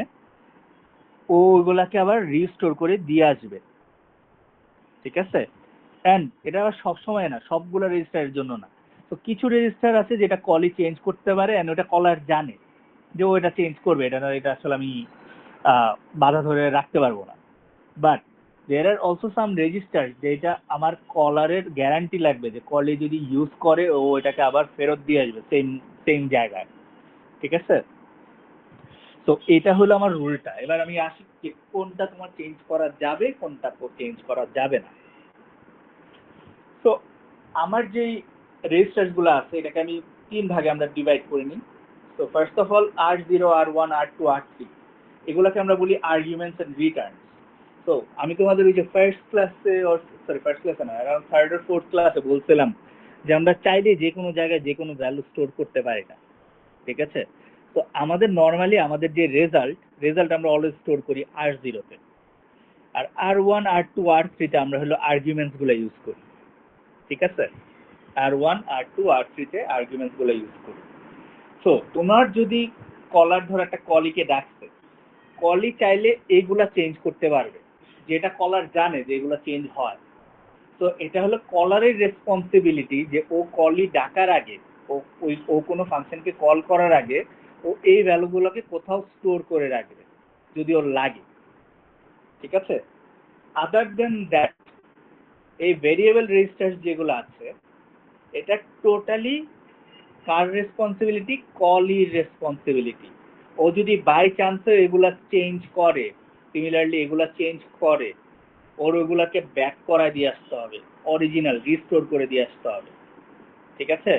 ও ওইগুলাকে আবার রিস্টোর করে দিয়ে আসবে। ঠিক আছে? এন্ড এটা আবার সবসময় না, সবগুলো রেজিস্টারের জন্য না। তো কিছু রেজিস্টার আছে যেটা কলি চেঞ্জ করতে পারে, এন্ড ওটা কলার জানে যে ও এটা চেঞ্জ করবে, এটা আসলে আমি বাধা ধরে রাখতে পারবো না। But there are also some register যেটা আমার কলারের গ্যারান্টি লাগবে, যে কলে যদি ইউজ করে ও এটাকে আবার ফেরত দিয়ে আসবে সেম সেম জায়গায়। ঠিক আছে? তো এটা হলো আমার রুলটা। এবার আমি আসি যে কোনটা তোমার চেঞ্জ করা যাবে, কোনটা চেঞ্জ করা যাবে না। তো আমার যেই রেজিস্টার গুলো আছে, এটাকে আমি 3 ভাগে আমরা ডিভাইড করে নিই। তো first of all R0, R1, R2, R3, এগুলোকে আমরা বলি আর্গুমেন্টস এন্ড রিটার্নস। তো আমি তোমাদের ওই যে ফার্স্ট ক্লাসে, ফার্স্ট ক্লাসে না, অ্যারাউন্ড থার্ড আর ফোর্থ ক্লাসে বলছিলাম যে আমরা চাইলে যে কোনো জায়গায় যে কোনো ভ্যালু স্টোর করতে পারি না। ঠিক আছে? তো আমাদের নর্মালি আমাদের যে রেজাল্ট আমরা অলওয়েজ স্টোর করি R0 তে, আর R1, R2, R3 তে আমরা হলো আর্গুমেন্টস গুলো ইউজ করি। ঠিক আছে? R1, R2, R3 তে আর্গুমেন্টস গুলো ইউজ করি। তো তোমার যদি কলার ধর একটা কলিকে ডাকছে, কলি চাইলে এইগুলা চেঞ্জ করতে পারবে, যেটা কলার জানে যে এগুলা চেঞ্জ হয়। তো এটা হলো কলারের রেসপন্সিবিলিটি, যে ও কলি ডাকার আগে, ও কোনো ফাংশনকে কল করার আগে ও এই ভ্যালুগুলোকে কোথাও স্টোর করে রাখবে যদি ওর লাগে। ঠিক আছে? আদার দেন দ্যাট, এই ভেরিয়েবল রেজিস্টার যেগুলো আছে, এটা টোটালি কার রেসপন্সিবিলিটি, কলির রেসপন্সিবিলিটি। ও যদি বাই চান্সে এগুলা চেঞ্জ করে, সিমিলারলি এগুলা চেঞ্জ করে, ওর ওগুলাকে ব্যাক করা দিয়ে আসতে হবে, অরিজিনাল রিস্টোর করে দিয়ে আসতে হবে। ঠিক আছে?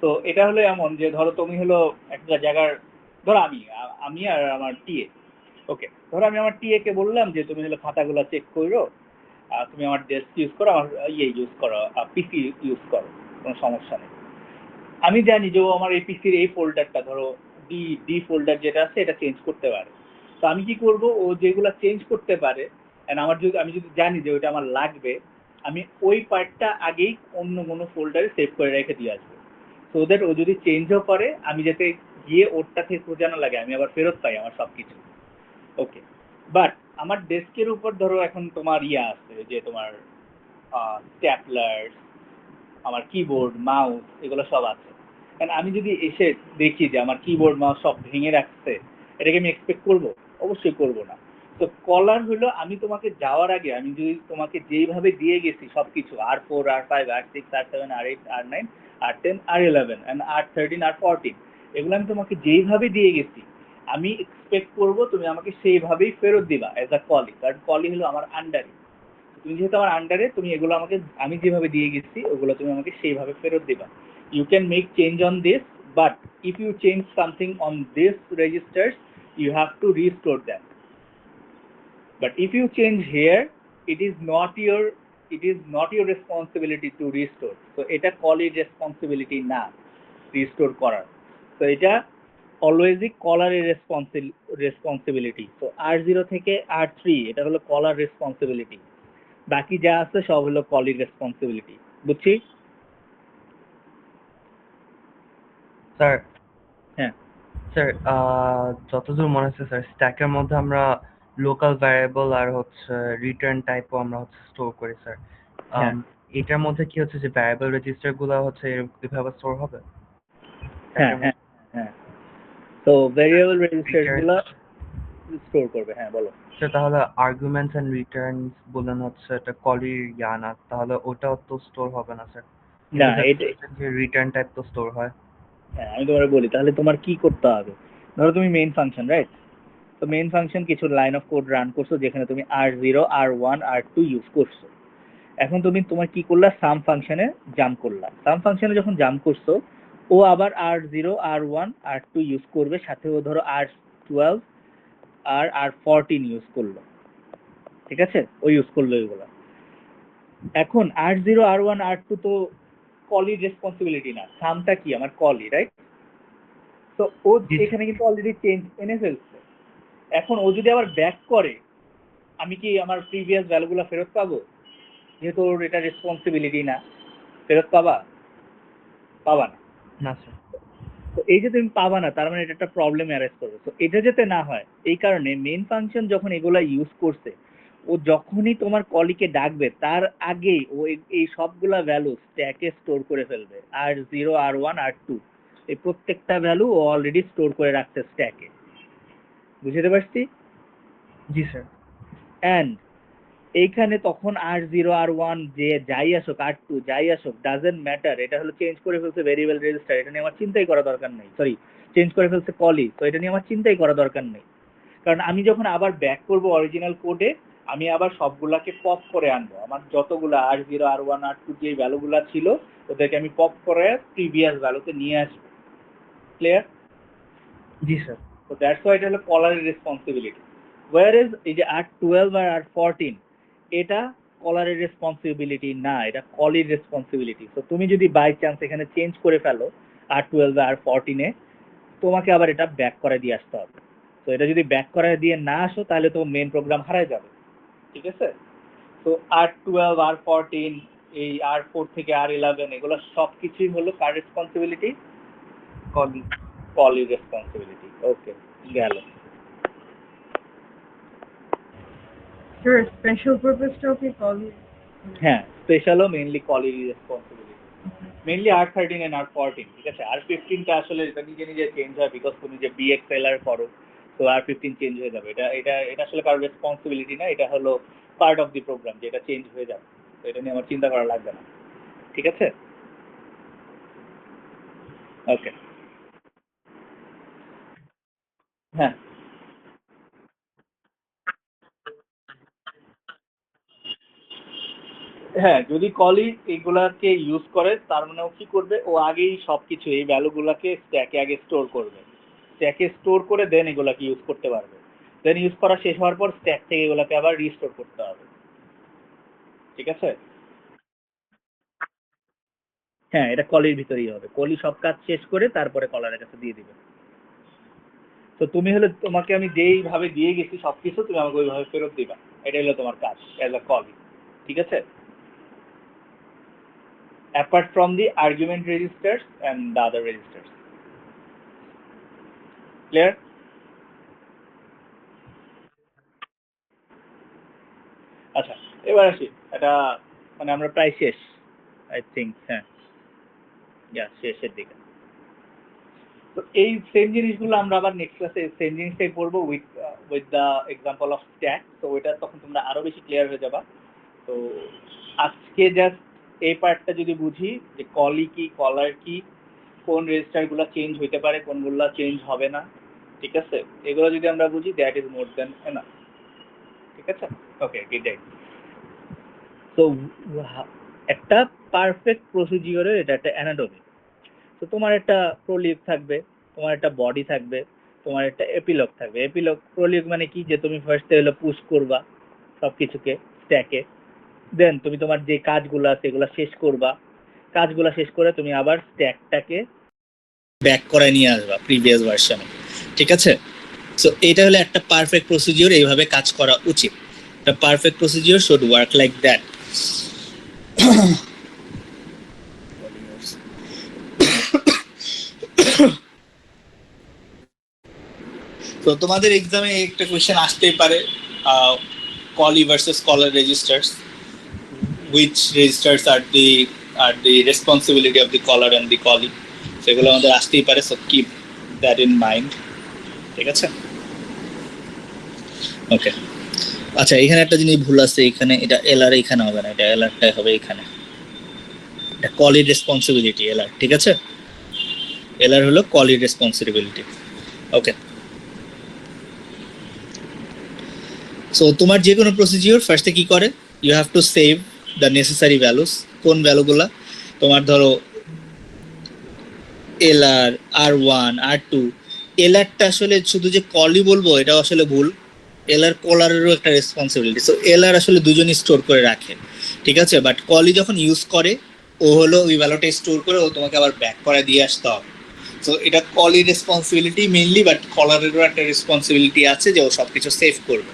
তো এটা হলো এমন যে ধরো তুমি হলো একটা জায়গার, ধরো আমি আর আমার টিএ, ওকে, ধরো আমি আমার টিএ কে বললাম যে তুমি হলো খাতাগুলো চেক করো, তুমি আমার ডেস্ক ইউজ করো, আমার ইউজ করো, পিসি ইউজ করো, কোনো সমস্যা নেই। আমি জানি যে ও আমার এই পিসির এই ফোল্ডারটা, ধরো ডি ডি ফোল্ডার যেটা আছে, এটা চেঞ্জ করতে পারে। তো আমি কি করব, ও যেগুলো চেঞ্জ করতে পারে, and আমি যদি জানি যে ওইটা আমার লাগবে, আমি ওই পার্টটা আগেই অন্য কোনো ফোল্ডারে সেভ করে রেখে দিয়ে আসবো, সো দ্যাট ও যদি চেঞ্জও করে, আমি যাতে গিয়ে ওরটা থেকে খোঁজানো লাগে, আমি আবার ফেরত পাই আমার সবকিছু। ওকে। বাট আমার ডেস্কের উপর ধরো এখন তোমার আছে, যে তোমার স্ট্যাপলার, আমার কিবোর্ড মাউস এগুলো সব আছে। কারণ আমি যদি এসে দেখি যে আমার কিবোর্ড মাউস সব ভেঙে রাখছে, এটাকে আমি এক্সপেক্ট করব? অবশ্যই করব না। তো কলার হলো, আমি তোমাকে যাওয়ার আগে আমি যদি তোমাকে যেইভাবে দিয়ে গেছি সবকিছু, R4, R5, R6, R7, R8, R9, R10, R11 and R13, R14, এগুলো আমি তোমাকে যেইভাবে দিয়ে গেছি, আমি এক্সপেক্ট করব তুমি আমাকে সেইভাবেই ফেরত দিবা এজ আ কলি। কারণ কলি হলো আমার আন্ডারে, তুমি যেহেতু আমার আন্ডারে, তুমি এগুলো আমাকে, আমি যেভাবে দিয়ে গেছি ওগুলো তুমি আমাকে সেইভাবে ফেরত দিবা। You can make change on this, but if you change something on this registers, you have to restore that. But if you change here, it is not your responsibility to restore. তো এটা কলির responsibility না restore করার। তো এটা অলওয়েজই কলারের responsibility. তো R0 থেকে R3 এটা হলো কলার রেসপন্সিবিলিটি। বাকি যা আছে সব হলো কলির রেসপন্সিবিলিটি। বুঝছি? স্যার হ্যাঁ স্যার যতদূর মনে হচ্ছে স্যার স্ট্যাকের মধ্যে আমরা লোকাল ভ্যারিয়েবল আর হচ্ছে রিটার্ন টাইপও আমরা হচ্ছে স্টোর করি স্যার। হ্যাঁ এটার মধ্যে কি হচ্ছে যে ভ্যারিয়েবল রেজিস্টার গুলো হচ্ছে এভাবে স্টোর হবে হ্যাঁ স্ট্যাকের হ্যাঁ মধ্যে হ্যাঁ। তো ভেরিয়েবল রেজিস্টার রিটার্ন গুলো স্টোর করবে। হ্যাঁ বলো। স্যার তাহলে আর্গুমেন্টস এন্ড রিটার্নস বলেন হচ্ছে এটা কলির না, তাহলে ওটাও তো স্টোর হবে না স্যার, না কিন্তু স্যার এটা যে রিটার্ন টাইপ তো স্টোর হয়। হ্যাঁ আমি তোমার বলি, তাহলে তোমার কি করতে হবে। ধরো তুমি মেইন ফাংশন, রাইট? তো মেইন ফাংশন কিছু লাইন অফ কোড রান করছো যেখানে তুমি r0 r1 r2 ইউজ করছো। এখন তুমি তোমার কি করলা, সাম ফাংশনে জাম্প করলা। সাম ফাংশনে যখন জাম্প করছো, ও আবার r0 r1 r2 ইউজ করবে, সাথে ও ধরো r12 আর r14 ইউজ করলো। ঠিক আছে, ও ইউজ করলো এগুলো। এখন r0 r1 r2 তো কলির রেসপন্সিবিলিটি না, সামটা কি আমার কলি, রাইট? তো ও জি এখানে কিন্তু অলরেডি চেঞ্জ এনে ফেলছে। এখন ও যদি আবার ব্যাক করে, আমি কি আমার প্রিভিয়াস ভ্যালুগুলো ফেরত পাবো? যেহেতু ওর এটা রেসপন্সিবিলিটি না, ফেরত পাবা? পাবা না। না স্যার। তো এই যে তুমি পাবা না, তার মানে এটা একটা প্রবলেম অ্যারেস্ট করবে। তো এটা যাতে না হয় এই কারণে মেইন ফাংশন যখন এগুলা ইউজ করছে, ও যখনই তোমার কলিকে ডাকবে তার আগেই ও এই সবগুলা ভ্যালু স্ট্যাকে স্টোর করে ফেলবে। r0 r1 r2 এই প্রত্যেকটা ভ্যালু ও অলরেডি স্টোর করে রাখছে স্ট্যাকে। বুঝতে পারছি? জি স্যার। অ্যান্ড এইখানে তখন r0 r1 যে যাই আসুক, r2 যাই আসুক, ডাজেন্ট ম্যাটার, এটা হলো চেঞ্জ করে ফেলছে ভেরিয়েবল রেজিস্টার, এটা নিয়ে আমার চিন্তাই করা দরকার নেই। সরি, চেঞ্জ করে ফেলছে কলি, তো এটা নিয়ে আমার চিন্তাই করা দরকার নেই। কারণ আমি যখন আবার ব্যাক করব অরিজিনাল কোডে, আমি আবার সবগুলাকে পপ করে আনবো। আমার যতগুলা r0 r1 r2 যে ভ্যালুগুলা ছিল ওদেরকে আমি পপ করে প্রিভিয়াস ভ্যালুতে নিয়ে আসবো। ক্লিয়ার? জি স্যার। তো দ্যাটস ওয়াই এটা হলো কলারের রেসপন্সিবিলিটি। ওয়ার এই যে r12 আর r14 এটা কলারের রেসপন্সিবিলিটি না, এটা কলির রেসপন্সিবিলিটি। তো তুমি যদি বাই চান্স এখানে চেঞ্জ করে ফেলো r12 আর r14 তোমাকে আবার এটা ব্যাক করে দিয়ে আসতে হবে। তো এটা যদি ব্যাক করে দিয়ে না আসো তাহলে তো মেন প্রোগ্রাম হারায় যাবে। ঠিক আছে? তো r12 r14 এই r4 থেকে r11 এগুলো সবকিছুই হলো কার রেসপন্সিবিলিটি? কলি। কলির রেসপন্সিবিলিটি। ওকে, গেল। Sir, special purpose topic call you. হ্যাঁ, স্পেশালও মেইনলি কলির responsibility, mainly r13 and r14। ঠিক আছে, r15 টা আসলে এটা নিজে নিজে চেঞ্জ হয় বিকজ তুমি যে bxlr করো, তো r15 চেঞ্জ হয়ে যাবে। এটা এটা এটা আসলে কারো রেসপন্সিবিলিটি না, এটা হলো পার্ট অফ দি প্রোগ্রাম যেটা চেঞ্জ হয়ে যাবে। তো এটা নিয়ে আমার চিন্তা করা লাগবে না। ঠিক আছে? ওকে। হ্যাঁ হ্যাঁ, যদি কলি এগুলাকে ইউজ করে তার মানে ও কি করবে, ও আগেই সবকিছু এই ভ্যালুগুলাকে স্ট্যাকে আগে স্টোর করবে। স্ট্যাকে স্টোর করে দেন এগুলাকে ইউজ করতে পারবে। দেন ইউজ করা শেষ হওয়ার পর স্ট্যাক থেকে এগুলাকে আবার রিস্টোর করতে হবে। ঠিক আছে? হ্যাঁ, এটা কলির ভিতরেই হবে। কলি সব কাজ শেষ করে তারপরে কলারের কাছে দিয়ে দিবে। তো তুমি হলে, তোমাকে আমি যেইভাবে দিয়ে গেছি সবকিছু তুমি আমাকে ওইভাবে ফেরত দিবা। এটাই হলো তোমার কাজ অ্যাজ আ কলি। ঠিক আছে? Apart from the argument registers and the other registers. Clear? আচ্ছা, এবার আসি। এটা মানে আমরা প্রায় শেষ, আই থিঙ্ক। হ্যাঁ, শেষের দিকে। তো এই সেম জিনিসগুলো আমরা আবার নেক্সট ক্লাসে সেম জিনিসটাই পড়বো with with the example of stack. তো ওইটা তখন তোমরা আরো বেশি ক্লিয়ার হয়ে যাবা। তো আজকে জাস্ট এই পার্টটা যদি বুঝি যে কলি কি, কলার কি, কোন রেজিস্টারগুলো চেঞ্জ হইতে পারে, কোনগুলো চেঞ্জ হবে না, ঠিক আছে, এগুলো যদি আমরা বুঝি, that is more than enough. ঠিক আছে? ওকে, গুড ডে। তো একটা পারফেক্ট প্রসিডিওরের এটা একটা অ্যানাটমি। তো তোমার একটা প্রোলিগ থাকবে, তোমার একটা বডি থাকবে, তোমার একটা এপিলগ থাকবে। এপিলগ, প্রোলিগ মানে কি, যে তুমি ফার্স্টে হলো পুশ করবা সবকিছুকে স্ট্যাকে, দেন তুমি তোমার যে কাজগুলো আছে এগুলো শেষ করবা। কাজগুলো শেষ করে তুমি আবার স্ট্যাকটাকে ব্যাক করে নিয়ে আসবা প্রিভিয়াস ভার্সনে। ঠিক আছে? সো এটা হলো একটা পারফেক্ট প্রসিডিওর, এইভাবে কাজ করা উচিত। The perfect procedure should work like that. তো তোমাদের এক্সামে একটা কোশ্চেন আসতেই পারে, callee versus caller registers, which registers are the responsibility of the caller and the callee, সেগুলো আমাদের আসতেই পারে, so keep that in mind. ঠিক আছে, ওকে। আচ্ছা, এখানে একটা জিনিস ভুল আছে, এখানে এটা এলআর এখানে হবে না, এটা এলআরটাই হবে এখানে, এটা কলির রেসপন্সিবিলিটি এলআর, ঠিক আছে, এলআর হলো কলির রেসপন্সিবিলিটি। ওকে, সো তোমার যে কোনো প্রসিডিওর ফার্স্টে কি করে, you have to save the necessary values. কোন ভ্যালুগুলা, তোমার ধরো এলআর, আর1, আর2। এলআরটা আসলে শুধু যে কলই বলবো এটা আসলে ভুল, এলআর কলারেরও একটা রেসপন্সিবিলিটি। সো এলআর আসলে দুজনই স্টোর করে রাখে, ঠিক আছে, বাট কলি যখন ইউজ করে ও হলো ওই ভ্যালুটা স্টোর করে ও তোমাকে আবার ব্যাক করে দিয়ে আসতে হবে। সো এটা কলির রেসপন্সিবিলিটি মেইনলি, বাট কলারেরও একটা রেসপন্সিবিলিটি আছে যে ও সব কিছু সেভ করবে।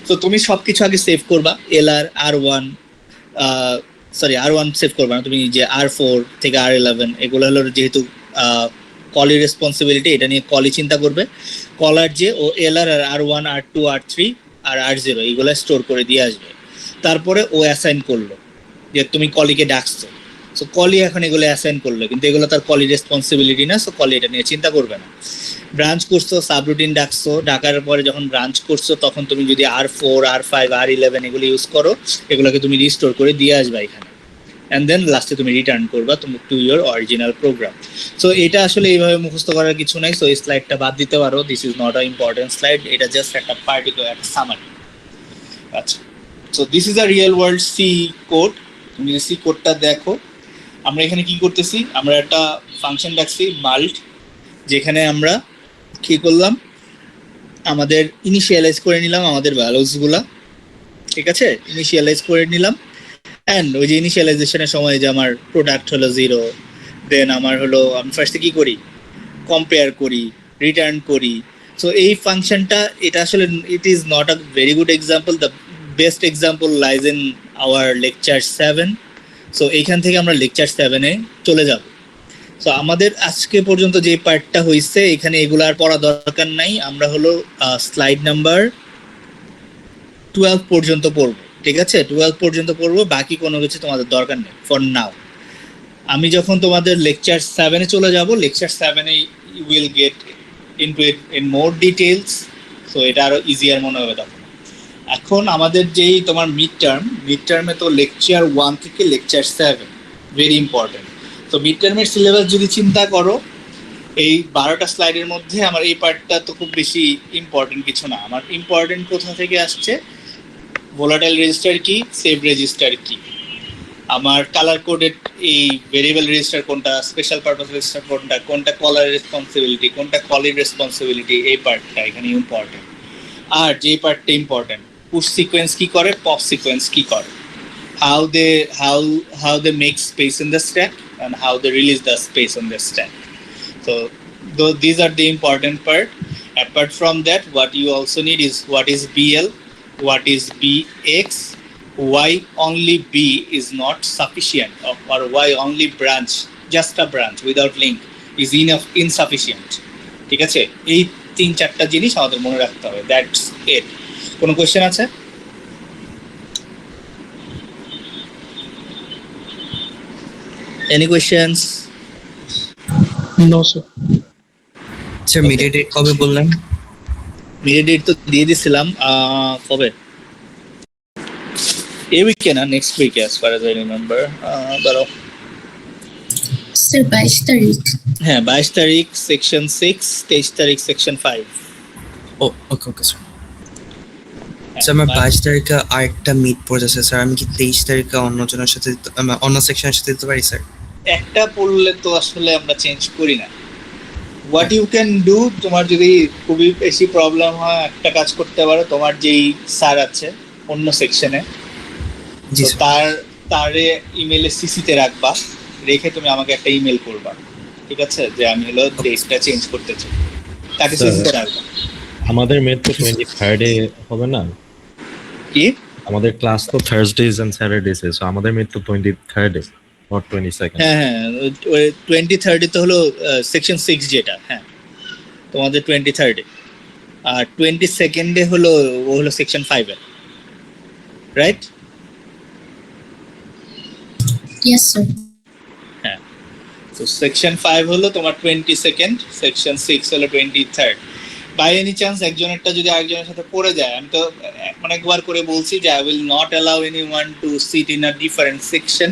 তো তুমি সব কিছু আগে সেভ করবা, এলআর, আর1, আর1 সেভ করবা না তুমি, যে আর4 থেকে আর11 এগুলো হলো যেহেতু কলির রেসপন্সিবিলিটি, এটা নিয়ে কলি চিন্তা করবে। কলার যে ও এলআর আর আর1, আর2, আর3 আর আর0 এইগুলো স্টোর করে দিয়ে আসবে। তারপরে ও অ্যাসাইন করলো যে তুমি কলিকে ডাকছো, সো কলি এখন এগুলো অ্যাসাইন করলো, কিন্তু এগুলো তার কলি রেসপন্সিবিলিটি না, সো কলি এটা নিয়ে চিন্তা করবে না। ব্রাঞ্চ করছো, সাবরুটিন ডাকছো, ডাকার পরে যখন ব্রাঞ্চ করছো তখন তুমি যদি আর4, আর5, আর11 এগুলো ইউজ করো, এগুলোকে তুমি রিস্টোর করে দিয়ে আসবে এখানে, অ্যান্ড দেন লাস্টে তুমি রিটার্ন করবা তুমি to your original program. So এটা আসলে এইভাবে মুখস্থ করার কিছু নাই, সো এই স্লাইডটা বাদ দিতে পারো, this is not a important slide, এটা জাস্ট একটা পার্টিকুলার একটা সামারি। আচ্ছা, so this is a real world C code. তুমি যদি সি কোডটা দেখো, আমরা এখানে কি করতেছি, আমরা একটা ফাংশন ডাকছি মাল্ট, যেখানে আমরা কি করলাম, আমাদের ইনিশিয়ালাইজ করে নিলাম আমাদের ভ্যালুসগুলা, ঠিক আছে, ইনিশিয়ালাইজ করে নিলাম। অ্যান্ড ওই যে ইনিশিয়ালাইজেশনের সময় যে আমার প্রোডাক্ট হলো 0, দেন আমার হলো আমি ফার্স্টে কি করি, কম্পেয়ার করি, রিটার্ন করি। সো এই ফাংশনটা এটা আসলে ইট is not a very good example, the best example lies in our lecture 7। So এইখান থেকে আমরা লেকচার 7-এ চলে যাব। সো আমাদের আজকে পর্যন্ত যে পার্টটা হয়েছে এখানে এগুলো আর পড়া দরকার নাই, আমরা হলো স্লাইড নাম্বার 12 পর্যন্ত পড়বো, ঠিক আছে, 12 পর্যন্ত পড়বো, বাকি কোনো কিছু তোমাদের দরকার নেই ফর নাও। আমি যখন তোমাদের লেকচার 7-এ চলে যাব, লেকচার 7-এ you will get into it in more details, so এটা আরো ইজিয়ার মনে হবে তখন। এখন আমাদের যেই তোমার মিড টার্মে তো লেকচার 1 থেকে লেকচার 7 ভেরি ইম্পর্টেন্ট। তো মিড টার্মের সিলেবাস যদি চিন্তা করো, এই 12টা স্লাইডের মধ্যে আমার এই পার্টটা তো খুব বেশি ইম্পর্টেন্ট কিছু না। আমার ইম্পর্টেন্ট কোথা থেকে আসছে, ভোলাটাইল রেজিস্টার কি, সেভ রেজিস্টার কি, আমার কালার কোডেড এই ভেরিয়েবল রেজিস্টার কোনটা, স্পেশাল পারপাস রেজিস্টার কোনটা, কোনটা কলার রেসপন্সিবিলিটি, কোনটা কলির রেসপন্সিবিলিটি, এই পার্টটা এখানে ইম্পর্টেন্ট। আর যে পার্টটা ইম্পর্টেন্ট, পুশ সিকোয়েন্স কি করে, পপ সিকোয়েন্স কি করে, how they make space in the stack and how they release the space on the stack. So these are the important part. Apart from that, what you also need is what is BL, what is BX, why only B is not sufficient, or why only branch, just a branch without link is insufficient. ঠিক আছে, এই 3-4টা জিনিস আমাদের মনে রাখতে হবে, that's it. কোনো question আছে? Any questions? No, sir. আচ্ছা, মিডিয়েট কবে বললেন? মিডিয়েট ডেট তো দিয়ে দিছিলাম, কবে, এই উইকে না, নেক্সট উইকে as far as I remember. ধরো স্যার 22 তারিখ। হ্যাঁ, 22 তারিখ সেকশন 6, 23 তারিখ সেকশন 5। ও ওকে ওকে স্যার। স্যার আমার 22 তারিখে আরেকটা মিট পড়েছে স্যার, আমি কি 23 তারিখে অন্যজনের সাথে অন্য সেকশনের সাথে দিতে পারি স্যার? একটা পড়লে তো আসলে আমরা চেঞ্জ করি না। হোয়াট ইউ ক্যান ডু, তোমার যদি খুবই বেশি প্রবলেম হয় একটা কাজ করতে পারো, তোমার যেই স্যার আছে অন্য সেকশনে, জি স্যার। তারে ইমেলে সিসিতে রাখবা, রেখে তুমি আমাকে একটা ইমেল করবা, ঠিক আছে, যে আমি হলো ডেটটা চেঞ্জ করতে চাই, তাকে সিসিতে রাখবা। আমাদের মেট তো 23rd-এ হবে না? কি আমাদের ক্লাস তো থার্সডেজ এন্ড স্যাটারডেজ সো আমাদের মিড তো 23rd নট 22nd। হ্যাঁ 23rd তো হলো সেকশন 6 যেটা, হ্যাঁ তোমাদের 23rd আর 22nd হলো ও হলো সেকশন 5 এর, রাইট? Yes, sir. তো সেকশন 5 হলো তোমার 22nd, সেকশন 6 হলো 23rd। বাই এনি চান্স একজনেরটা যদি আরেকজনের সাথে পড়ে যায়, আমি তো অনেকবার করে বলছি যে I will not allow anyone to sit in a different section,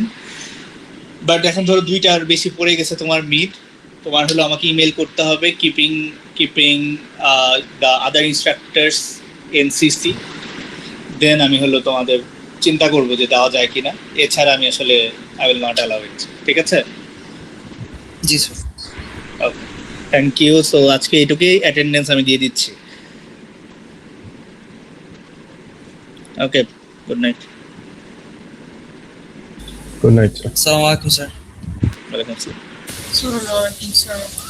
but এখন ধরো দুইটার বেশি পড়ে গেছে তোমার মিড, তোমার হলো আমাকে ইমেল করতে হবে keeping the other instructors in CC, then আমি হলো তোমাদের চিন্তা করবো যে দেওয়া যায় কিনা, এছাড়া আমি আসলে I will not allow it. ঠিক আছে, জি sir. Okay, thank you. So আজকে এইটুকুই, অ্যাটেন্ডেন্স আমি দিয়ে দিচ্ছি। Okay, good night. Good night sir. আসসালামু আলাইকুম স্যার। ওয়ালাইকুম আসসালাম। Assalamualaikum, sir.